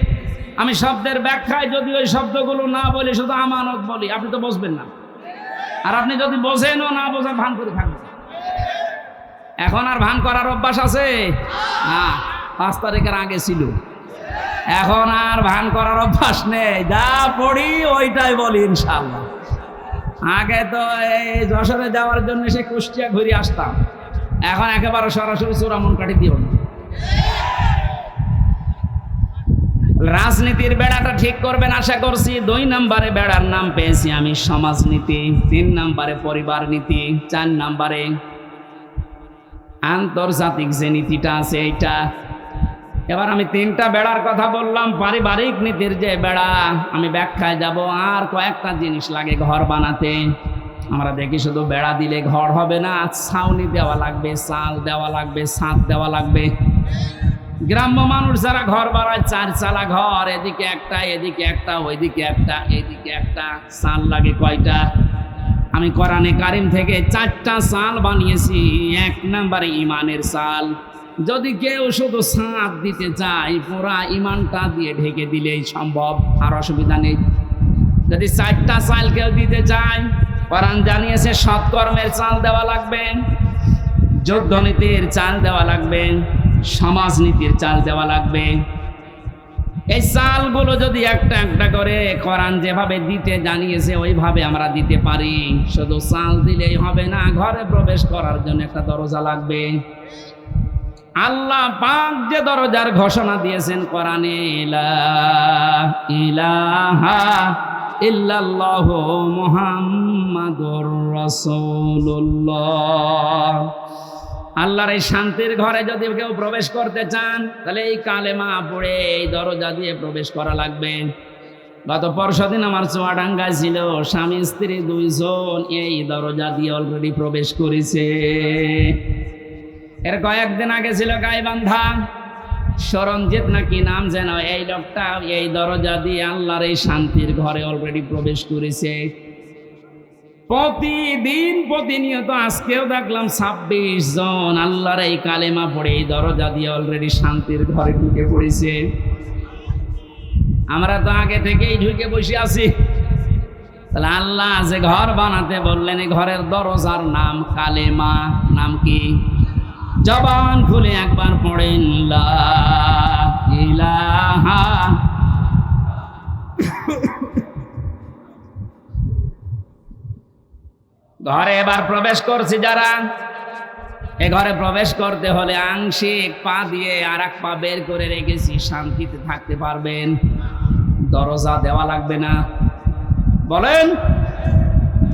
আমি শব্দের ব্যাখ্যায় যদি ওই শব্দগুলো না বলি, শুধু আমানত বলি, আপনি তো বুঝবেন না। আর আপনি যদি বোঝেনও না বোঝার ভান করে থাকবেন। এখন আর ভান করার অভ্যাস আছে? হ্যাঁ, 5 তারিখের আগে ছিল। এখন আর ভান করার অভ্যাস নেই, যা পড়ি ওইটাই বলি ইনশাআল্লাহ। আগে তো এই যশোরে যাওয়ার জন্য সে কুষ্টিয়া ঘুরে আসতাম, এখন একেবারে সরাসরি চূড়ামন কাটি দিও না। রাজনীতির বেড়াটা ঠিক করবেন আশা করছি। 2 নম্বরে বেড়ার নাম পেয়েছি আমি সমাজনীতি, 3 নম্বরে পরিবার নীতি, 4 নম্বরে আন্তর্জাতিক যে নীতিটা আছে এইটা। এবার আমি 3টা বেড়ার কথা বললাম। পারিবারিক নীতির যে বেড়া, আমি ব্যাখ্যায় যাব। আর কয়েকটা জিনিস লাগে ঘর বানাতে। আমরা দেখি শুধু বেড়া দিলে ঘর হবে না, ছাউনি দেওয়া লাগবে, চাল দেওয়া লাগবে, ছাদ দেওয়া লাগবে। গ্রাম্য মানুষ যারা ঘর বানায় 4 চালা ঘর, এদিকে একটা, এদিকে একটা, ওইদিকে একটা, এদিকে একটা, চাল লাগে কয়টা? আমি কোরআনে কারিম থেকে 4টা চাল বানিয়েছি। 1 নম্বরে ইমানের চাল। যদি কেউ শুধু ছাদ দিতে চায়, পুরা ইমানটা দিয়ে ঢেকে দিলেই সম্ভব, আর অসুবিধা নেই। যদি 4টা চাল কেউ দিতে চায়, কোরআন জানিয়েছে সৎকর্মের চাল দেওয়া লাগবে, যুদ্ধনীতির চাল দেওয়া লাগবে, সমাজনীতির চাল দেওয়া লাগবে। এই চালগুলো যদি একটা একটা করে কোরআন যেভাবে দিতে জানিয়েছে ওইভাবে আমরা দিতে পারি। শুধু চাল দিলেই হবে না, ঘরে প্রবেশ করার জন্য একটা দরজা লাগবে। আল্লাহ পাক যে দরজার ঘোষণা দিয়েছেন কোরআনে, লা ইলাহা ইল্লাল্লাহু মুহাম্মাদুর রাসূলুল্লাহ। আল্লাহর এই শান্তির ঘরে যদি কেউ প্রবেশ করতে চান, তাহলে এই কালেমা পড়ে এই দরজা দিয়ে প্রবেশ করা লাগবে। গত পরশুদিন আমার চুয়াডাঙ্গায় ছিল, স্বামী স্ত্রী 2 জন এই দরজা দিয়ে অলরেডি প্রবেশ করেছে। এর কয়েকদিন আগে ছিল গাইবান্ধা, সরঞ্জিত নাকি নাম যেন, এই লোকটা এই দরজা দিয়ে আল্লাহর এই শান্তির ঘরে অলরেডি প্রবেশ করেছে। প্রতিদিন প্রতিনিয়ত আজকেও দেখলাম 26 জন আল্লাহর এই কালেমা পড়ে এই দরজা দিয়ে অলরেডি শান্তির ঘরে ঢুকে পড়েছে। আমরা তো আগে থেকেই ঢুকে বসে আছি। তাহলে আল্লাহ যে ঘর বানাতে বললেন, এই ঘরের দরজার নাম কালেমা। নাম কি? জবান খুলে একবার পড়েন, লা ইলাহা। ঘরে এবার প্রবেশ করছি যারা, এ ঘরে প্রবেশ করতে হলে আংশিক পা দিয়ে আর 1 পা বের করে রেখেছি, শান্তিতে থাকতে পারবেন। দরজা দেওয়া লাগবে না। বলেন,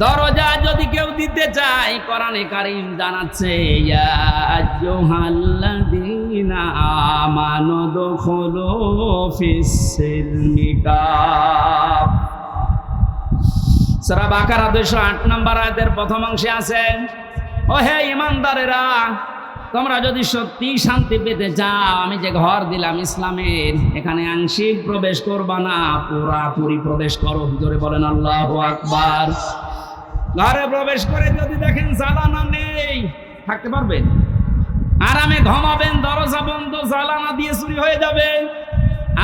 দরজা যদি কেউ দিতে চায়, কোরআনে কারীম জানাচ্ছে, ইয়া আইয়ুহাল্লাযীনা আমানু দুখুলু ফিস-সিলমি কাফ। সূরা বাকারা 208 নম্বর আয়াতের প্রথম অংশে আছে, ও হে ঈমানদারেরা, তোমরা যদি সত্যি শান্তি পেতে চাও, আমি যে ঘর দিলাম ইসলামের, এখানে আংশিক প্রবেশ করবা না, পুরাপুরি প্রবেশ করো। জোরে বলেন আল্লাহু আকবার। ঘরে প্রবেশ করে যদি দেখেন জ্বালানা নেই, থাকতে পারবেন? আরামে ঘুমাবেন, দরজা বন্ধ, জ্বালানা দিয়ে চুরি হয়ে যাবে।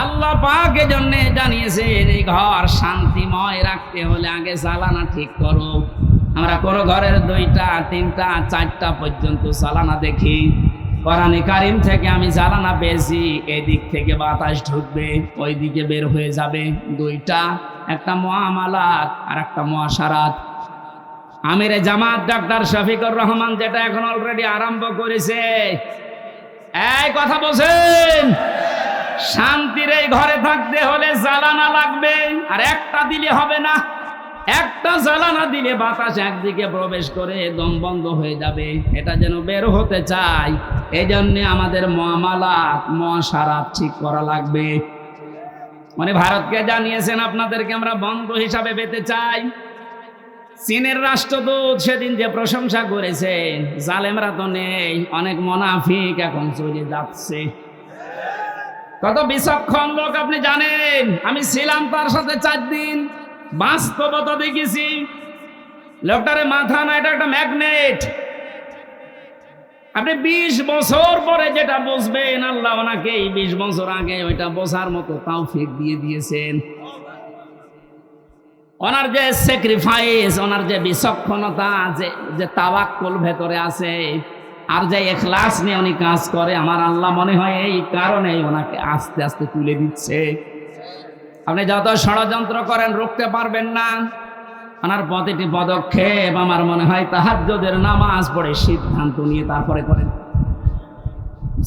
আল্লাহ পাক এজন্য জানিয়েছেন, এই ঘর শান্তিময় রাখতে হলে আগে জ্বালানা ঠিক করো। আমরা কোন ঘরের 2টা 3টা 4টা পর্যন্ত জ্বালানা দেখি। কোরআনে কারীম থেকে আমি জ্বালানা পেয়েছি, এদিক থেকে বাতাস ঢুকবে, ওই দিকে বের হয়ে যাবে। 2টা, একটা মুআমালাত আর একটা মুআশারাত। আমিরে জামাত ডাক্তার শফিকুর রহমান যেটা এখন অলরেডি আরম্ভ করেছে, এই কথা বলছেন, শান্তির এই ঘরে থাকতে হলে জ্বালানা লাগবে। আর একটা দিলে হবে না, একটা জ্বালানা দিলে বাতাস একদিকে প্রবেশ করে দম বন্ধ হয়ে যাবে। এটা যেন বের হতে চাই, এই জন্য আমাদের মুআমালাত মুআশারাত ঠিক করা লাগবে। মানে ভারতকে জানিয়েছেন আপনাদেরকে আমরা বন্ধু হিসাবে পেতে চাই। চীনের রাষ্ট্রদূত সেদিন যে প্রশংসা করেছে, জালেমরা তো নেই, অনেক মুনাফিক এখন চলে যাচ্ছে। কত বিচক্ষণ লোক আপনি জানেন। আমি ছিলাম তার সাথে 4 দিন, বাস্তবতা দেখেছি। লোকটারে মাথা না, এটা একটা ম্যাগনেট। আপনি 20 বছর পরে যেটা বুঝবেন, আল্লাহ ওনাকে 20 বছর আগে ওইটা বোঝার মতো তৌফিক দিয়ে দিয়েছেন। ওনার যে স্যাক্রিফাইস, ওনার যে বিচক্ষণতা, যে তাওয়াক্কুল ভেতরে আছে, আর যে ইখলাস নিয়ে উনি কাজ করে, আমার আল্লাহ মনে হয় এই কারণে ওনাকে আস্তে আস্তে তুলে দিচ্ছে। আপনি যত ষড়যন্ত্র করেন রুখতে পারবেন না। ওনার প্রতিটি পদক্ষেপ আমার মনে হয় তাহাজ্জুদের নামাজ পড়ে সিদ্ধান্ত নিয়ে তারপরে করেন।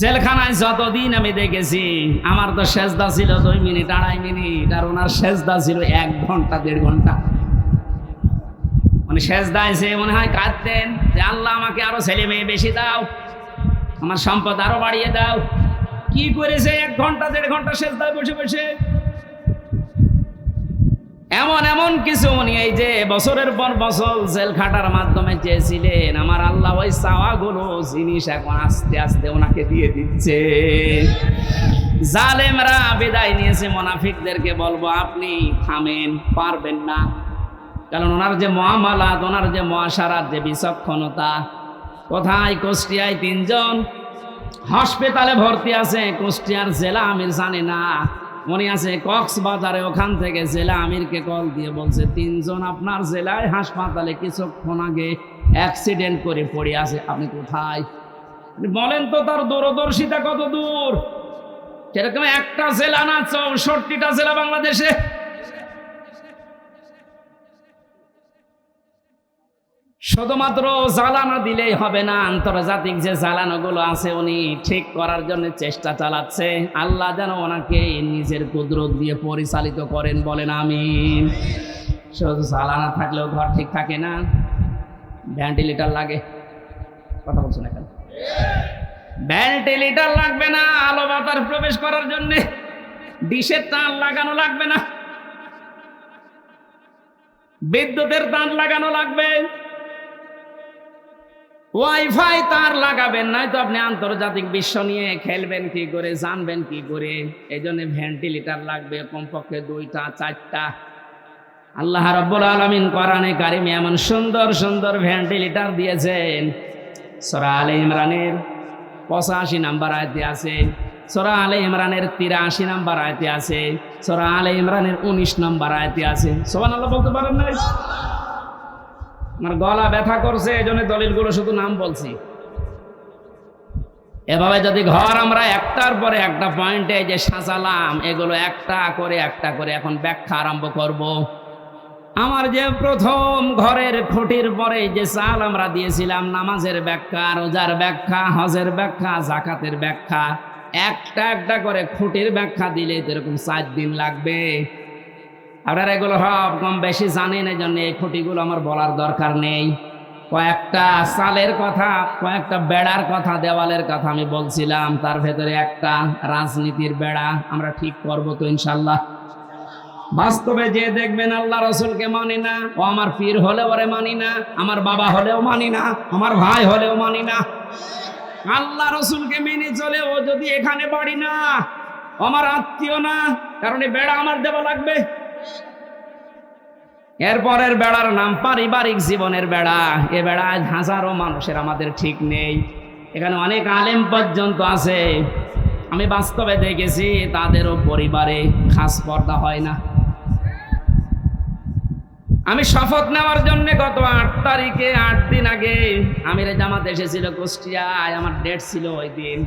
জেলখানায় যতদিন আমি দেখেছি, আমার তো সেজদা ছিল 2 মিনিট 2.5 মিনিট, আর ওনার সেজদা ছিল 1 ঘন্টা 1.5 ঘন্টা। মানে সেজদায় সে মনে হয় কাঁদতেন যে আল্লাহ আমাকে আরো ছেলে মেয়ে বেশি দাও, আমার সম্পদ আরো বাড়িয়ে দাও। কি করেছে 1 ঘন্টা 1.5 ঘন্টা সেজদায় বসে বসে। এমন এমন কিছু উনি এই যে বছরের পর বছর জেল খাটার মাধ্যমে চেয়েছিলেন, আমার আল্লাহ ওই চাওয়াগুলো জিনিস এখন আস্তে আস্তে ওনাকে দিয়ে দিচ্ছে। জালেমরা বিদায় নিয়েছে, মুনাফিকদেরকে বলবো আপনি থামেন, পারবেন না। কারণ ওনার যে মুআমালাত, ওনার যে মুআশারাত, যে বিচক্ষণতা। কোথায়? কুষ্টিয়ায় 3 জন হাসপাতালে ভর্তি আছে, কুষ্টিয়ার জেলা আমির জানে না। মনে আছে কক্সবাজারে, ওখান থেকে জেলা আমিরকে কল দিয়ে বলছে 3 জন আপনার জেলায় হাসপাতালে কিছুক্ষণ আগে অ্যাক্সিডেন্ট করে পড়ে আছে, আপনি কোথায়? বলেন তো তার দূরদর্শিতা কত দূর। সেরকম একটা জেলা না, 64টা জেলা বাংলাদেশে। শুধুমাত্র জ্বালানো দিলেই হবে না, আন্তর্জাতিক যে জ্বালানোগুলো আছে উনি ঠিক করার জন্য চেষ্টা চালাচ্ছে। আল্লাহ যেন ওনাকে নিজের কুদরত দিয়ে পরিচালিত করেন, বলেন আমিন। শুধু জ্বালানা থাকলেও ঘর ঠিক থাকে না, ভেন্টিলেটর লাগে। কথা বলছেন এখন? ভেন্টিলেটর লাগবে না আলো বাতাস প্রবেশ করার জন্য, ডিশের তার লাগানো লাগবে না, বিদ্যুতের তার লাগানো লাগবে, ওয়াইফাই তার লাগাবেন, নাই তো আপনি আন্তর্জাতিক বিশ্ব নিয়ে খেলবেন কি করে, জানবেন কি করে। এই জন্য ভেন্টিলেটর লাগবে কমপক্ষে 2টা 4টা। আল্লাহ রাব্বুল আলামিন কোরআনে কারিমে এমন সুন্দর সুন্দর ভেন্টিলেটর দিয়েছেন। সূরা আলে ইমরানের 85 নম্বর আয়াতে আছে, সূরা আলে ইমরানের 83 নম্বর আয়াতে আছে, সূরা আলে ইমরানের 19 নম্বর আয়াতে আছে। সুবহানাল্লাহ বলতে পারেন না? আমার গলা ব্যথা করছে, এই জন্য দলিলগুলো শুধু নাম বলছি। এভাবে যদি ঘর আমরা একটার পরে একটা পয়েন্টে যে সাজালাম, এগুলো একটা করে এখন ব্যাখ্যা আরম্ভ করব। আমার যে প্রথম ঘরের খুঁটির পরে যে চাল আমরা দিয়েছিলাম, নামাজের ব্যাখ্যা, রোজার ব্যাখ্যা, হজের ব্যাখ্যা, জাকাতের ব্যাখ্যা, একটা করে খুঁটির ব্যাখ্যা দিলে এরকম 4 দিন লাগবে। আপনারা এগুলো সব কম বেশি জানেন, এই জন্য এই খুঁটিগুলো আমার বলার দরকার নেই। কয়েকটা চালের কথা, কয়েকটা বেড়ার কথা, দেওয়ালের কথা আমি বলছিলাম। তার ভেতরে একটা রাজনীতির বেড়া আমরা ঠিক করবো তো ইনশাল্লাহ। বাস্তবে যে দেখবেন আল্লাহ রসুলকে মানি না, ও আমার পীর হলেও ওরে মানি না, আমার বাবা হলেও মানি না, আমার ভাই হলেও মানি না। আল্লাহ রসুলকে মেনে চলে ও যদি এখানে বাড়ি না, আমার আত্মীয় না, কারণ এই বেড়া আমার দেওয়া লাগবে। এরপরের বেড়ার নাম পারিবারিক জীবনের বেড়া। এ বেড়ায় হাজারো মানুষের আমাদের ঠিক নেই। এখানে অনেক আলেম পর্যন্ত আছে, আমি বাস্তবে দেখেছি তাদেরও পরিবারে খাস পর্দা হয় না। আমি শপথ নেওয়ার জন্য গত 8 তারিখে 8 দিন আগে আমিরে জামাত এসেছিল কুষ্টিয়ায়, আমার ডেট ছিল ওই দিন।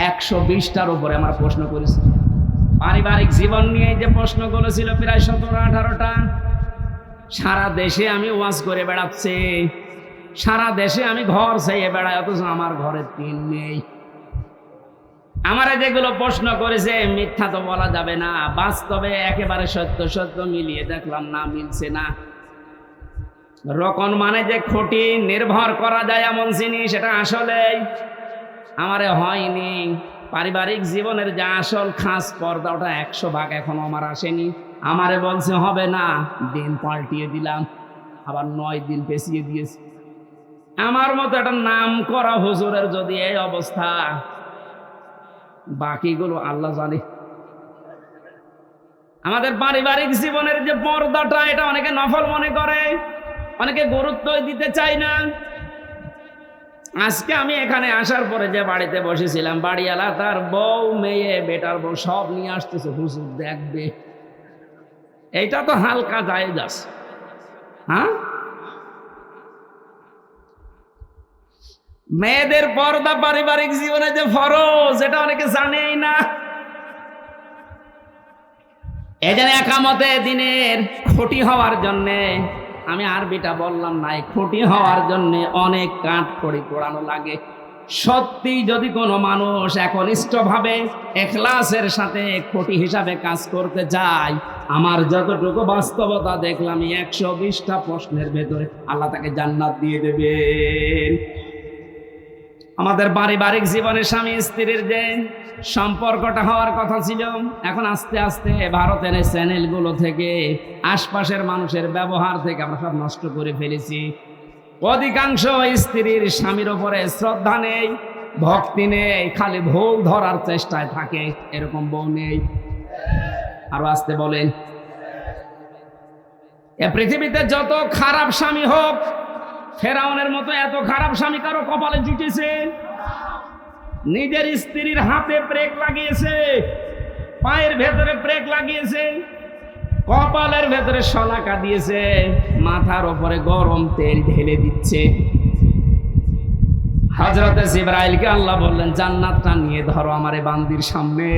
120টার উপরে আমার প্রশ্ন করেছিল পারিবারিক জীবন নিয়ে। যে প্রশ্নগুলো ছিল প্রায় 17-18টা। সারা দেশে আমি ওয়াজ করে বেড়াচ্ছি, সারা দেশে আমি ঘর চাইয়ে বেড়াই, অথচ আমার ঘরে 3 নেই। আমারে যেগুলো প্রশ্ন করেছে মিথ্যা তো বলা যাবে না, বাস্তবে একেবারে সত্য সত্য মিলিয়ে দেখলাম না, মিলছে না। রকম মানে যে খুঁটি নির্ভর করা যায় এমন জিনিস, এটা আসলে আমারে হয়নি। পারিবারিক জীবনের যে আসল খাস পর্দা, ওটা 100 ভাগ এখনো আমার আসেনি। আমারে বলছে হবে না, দিন পাল্টিয়ে দিলাম, আবার 9 দিন পেছিয়ে দিয়েছি। আমার মতো একটা নাম করা হুজুরের যদি এই অবস্থা, বাকিগুলো আল্লাহ জানে। আমাদের পারিবারিক জীবনের যে পর্দাটা, এটা অনেকে নফল মনে করে, অনেকে গুরুত্ব দিতে চায় না। আজকে আমি এখানে আসার পরে যে বাড়িতে বসেছিলাম, বাড়িওয়ালা তার বউ, মেয়ে, বেটার বউ সব নিয়ে আসতেছে, হুজুর দেখবে। এইটা তো হালকা জায়েজ আছে। হ্যাঁ, মেয়েদের পর্দা পারিবারিক জীবনে যে ফরজ, এটা অনেকে জানেই না। এজন্য একামতে দিনের খুঁটি হওয়ার জন্যে, আমি আরবিটা বললাম না, খুঁটি হওয়ার জন্যে অনেক কাঠ খড়ি পোড়ানো লাগে। সত্যি যদি কোনো মানুষ একনিষ্ঠভাবে ইখলাসের সাথে খুঁটি হিসাবে কাজ করতে চায়, আমার যতটুকু বাস্তবতা দেখলাম 120টা প্রশ্নের ভেতরে আল্লাহ তাকে জান্নাত দিয়ে দেবেন। আমাদের পারিবারিক জীবনে স্বামী স্ত্রীর যে সম্পর্কটা হওয়ার কথা ছিল, এখন আস্তে আস্তে ভারতের এই চ্যানেলগুলো থেকে, আশপাশের মানুষের ব্যবহার থেকে আমরা সব নষ্ট করে ফেলেছি। অধিকাংশ স্ত্রীর স্বামীর ওপরে শ্রদ্ধা নেই, ভক্তি নেই, খালি ভুল ধরার চেষ্টায় থাকে। এরকম বউ নেই? আরো আসতে বলেন। এ পৃথিবীতে যত খারাপ স্বামী হোক, ফেরাউনের মতো এত খারাপ স্বামী কারো কপালে জুটেছে? নিজের স্ত্রীর হাতে ব্রেক লাগিয়েছে, পায়ের ভেতরে ব্রেক লাগিয়েছে, কপালের ভেতরে শলাকা দিয়েছে, মাথার উপরে গরম তেল ঢেলে দিচ্ছে। হযরতে জিবরাইলকে আল্লাহ বললেন, জান্নাতটা নিয়ে ধরো আমার এই বান্দির সামনে।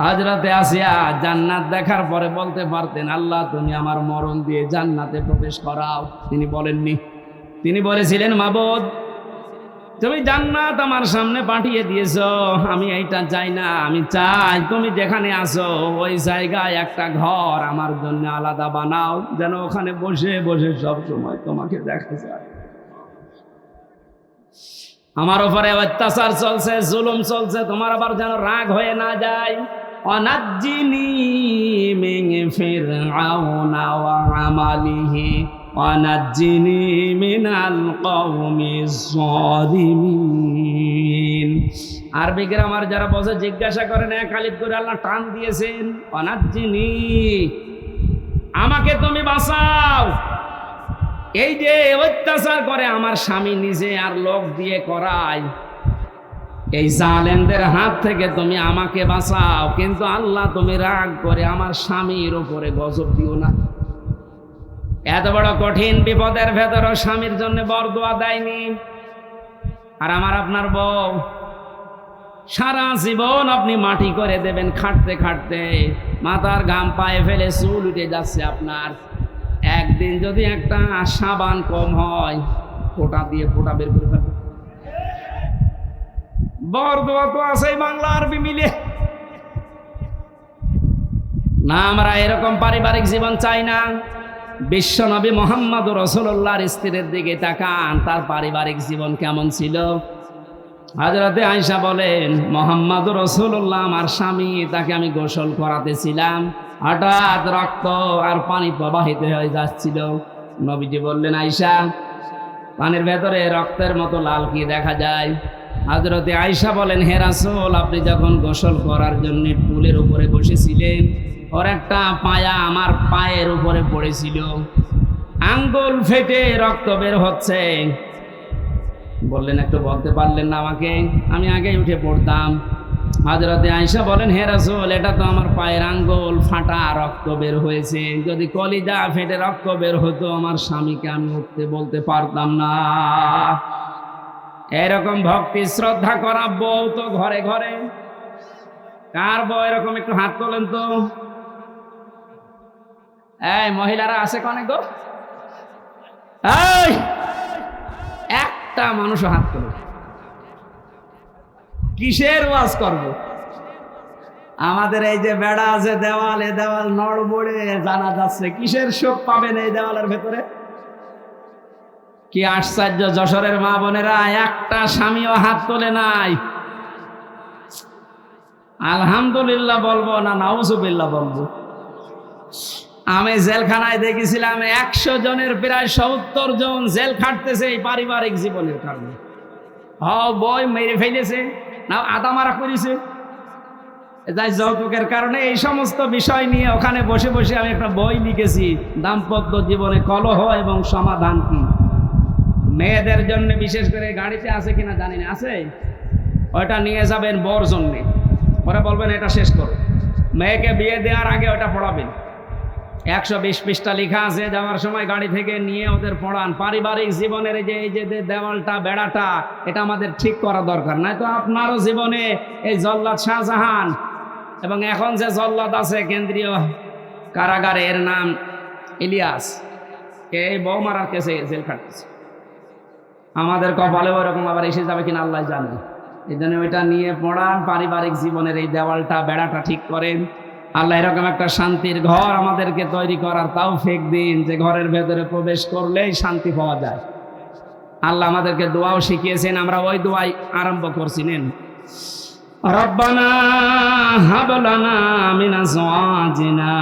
হযরতে আসিয়া জান্নাত দেখার পরে বলতে পারতেন, আল্লাহ তুমি আমার মরণ দিয়ে জান্নাতে প্রবেশ করাও। তিনি বলেননি। তিনি বলেছিলেন, মাবুদ তুমি জান্নাত আমার সামনে পাঠিয়ে দিয়েছো, আমি এইটা চাই না, আমি চাই তুমি যেখানে আসো ওই জায়গায় একটা ঘর আমার জন্য আলাদা বানাও, যেন ওখানে বসে বসে সব সময় তোমাকে দেখা যায়। আমার উপরে অত্যাচার চলছে, জুলুম চলছে, তোমার আবার যেন রাগ হয়ে না যায়। অনাজ্জিনি মিন ফিরআউনা ওয়া আমালিহি ওয়ানাজ্জিনি মিনাল কওমিজ যালিমিন। আরবি গ্রামার যারা বসে জিজ্ঞাসা করেন, এক আলিফ করে আল্লাহ টান দিয়েছেন। অনাজ্জিনি, আমাকে তুমি বাঁচাও। এই যে অত্যাচার করে আমার স্বামী নিজে আর লোক দিয়ে করায়, এই জালেমদের হাত থেকে তুমি আমাকে বাঁচাও। কিন্তু আল্লাহ তুমি রাগ করে আমার স্বামীর উপরে গজব দিও না। এত বড় কঠিন বিপদের ভেতরও স্বামীর জন্য বরদোয়া দেয়নি। আর আমার আপনার বউ, সারা জীবন আপনি মাটি করে দেবেন খাটতে খাটতে, মাথার ঘাম পায়ে ফেলে চুল উঠে যাচ্ছে আপনার। একদিন যদি একটা সাবান কম হয়, ফোঁটা দিয়ে ফোঁটা বের করে ফেলবে। বরদোয়া তো আছে বাংলা আরবি মিলে না। আমরা এরকম পারিবারিক জীবন চাই না। বিশ্ব নবী মুহাম্মদ রাসূলুল্লাহর স্ত্রীর দিকে তাকান, তার পারিবারিক জীবন কেমন ছিল। হযরতে আয়েশা বলেন, মুহাম্মদ রাসূলুল্লাহ আমার স্বামী, তাকে আমি গোসল করাতেছিলাম, হঠাৎ রক্ত আর পানি প্রবাহিত হয়ে যাচ্ছিল। নবীজি বললেন, আয়েশা পানির ভেতরে রক্তের মতো লাল কি দেখা যায়? হযরতে আয়েশা বলেন, হে রাসূল, আপনি যখন গোসল করার জন্য টুলের উপরে বসেছিলেন, ওর একটা পায়া আমার পায়ের উপরে পড়েছিল, আঙ্গুল ফেটে রক্ত বের হচ্ছে। বললেন, একটু বলতে পারলেন না আমাকে? আমি আগেই উঠে পড়তাম। হযরতে আয়েশা বলেন, হে রাসূল, এটা তো আমার পায়ের আঙ্গুল ফাটা, রক্ত বের হয়েছে। যদি কলিজা ফেটে রক্ত বের হতো, আমার স্বামীকে আমি উঠতে বলতে পারতাম না। এরকম ভক্তি শ্রদ্ধা করা বউ তো ঘরে ঘরে। কার বউ এরকম? একটু হাত তোলেন তো। এই মহিলারা আছে কনে গো? এই একটা মানুষ হাত তোলে। কিসের ওয়াজ করব? আমাদের এই যে বেড়া আছে দেওয়াল, এ দেওয়াল নড়বড়ে জানা যাচ্ছে। কিসের শোক পাবেন এই দেওয়ালের ভেতরে? কি আশ্চর্য! যশোরের মা বোনেরা একটা স্বামীও হাত তোলে নাই। আলহামদুলিল্লাহ বলবো না নাউজুবিল্লাহ বলবো? আমি জেলখানায় দেখেছিলাম 100 জনের প্রায় 70 জন জেল খাটতেছে এই পারিবারিক জীবনের কারণে। বই মেরে ফেলেছে, না আদা মারা করেছে, যাই যৌতুকের কারণে। এই সমস্ত বিষয় নিয়ে ওখানে বসে বসে আমি একটা বই লিখেছি, দাম্পত্য জীবনে কলহ এবং সমাধান কি। মেয়েদের জন্য বিশেষ করে, গাড়িতে আছে কিনা জানি না, আছে, ওইটা নিয়ে যাবেন বর জন্যে, পরে বলবেন এটা শেষ করো। মেয়েকে বিয়ে দেওয়ার আগে ওটা পড়াবেন। 120 পৃষ্ঠা লেখা আছে, যাওয়ার সময় গাড়ি থেকে নিয়ে ওদের পড়ান। পারিবারিক জীবনের এই যে দেওয়ালটা বেড়াটা, এটা আমাদের ঠিক করা দরকার। নয় তো আপনারও জীবনে এই জল্লাদ শাহজাহান এবং এখন যে জল্লাদ আছে কেন্দ্রীয় কারাগারে, এর নাম ইলিয়াস, এই বউ মারার কেসে জেল খাটতেছে। আমাদের কপালে ওরকম আবার এসে যাবে কিনা আল্লাহ জানে। এই জন্য ওইটা নিয়ে পড়ান, পারিবারিক জীবনের এই দেওয়ালটা বেড়াটা ঠিক করেন। আল্লাহ এরকম একটা শান্তির ঘর আমাদেরকে তৈরি করার তৌফিক দিন, যে ঘরের ভেতরে প্রবেশ করলেই শান্তি পাওয়া যায়। আল্লাহ আমাদেরকে দোয়াও শিখিয়েছেন, আমরা ওই দোয়াই আরম্ভ করছি। নেন, রব্বানা হাব লানা মিন আজওয়াজিনা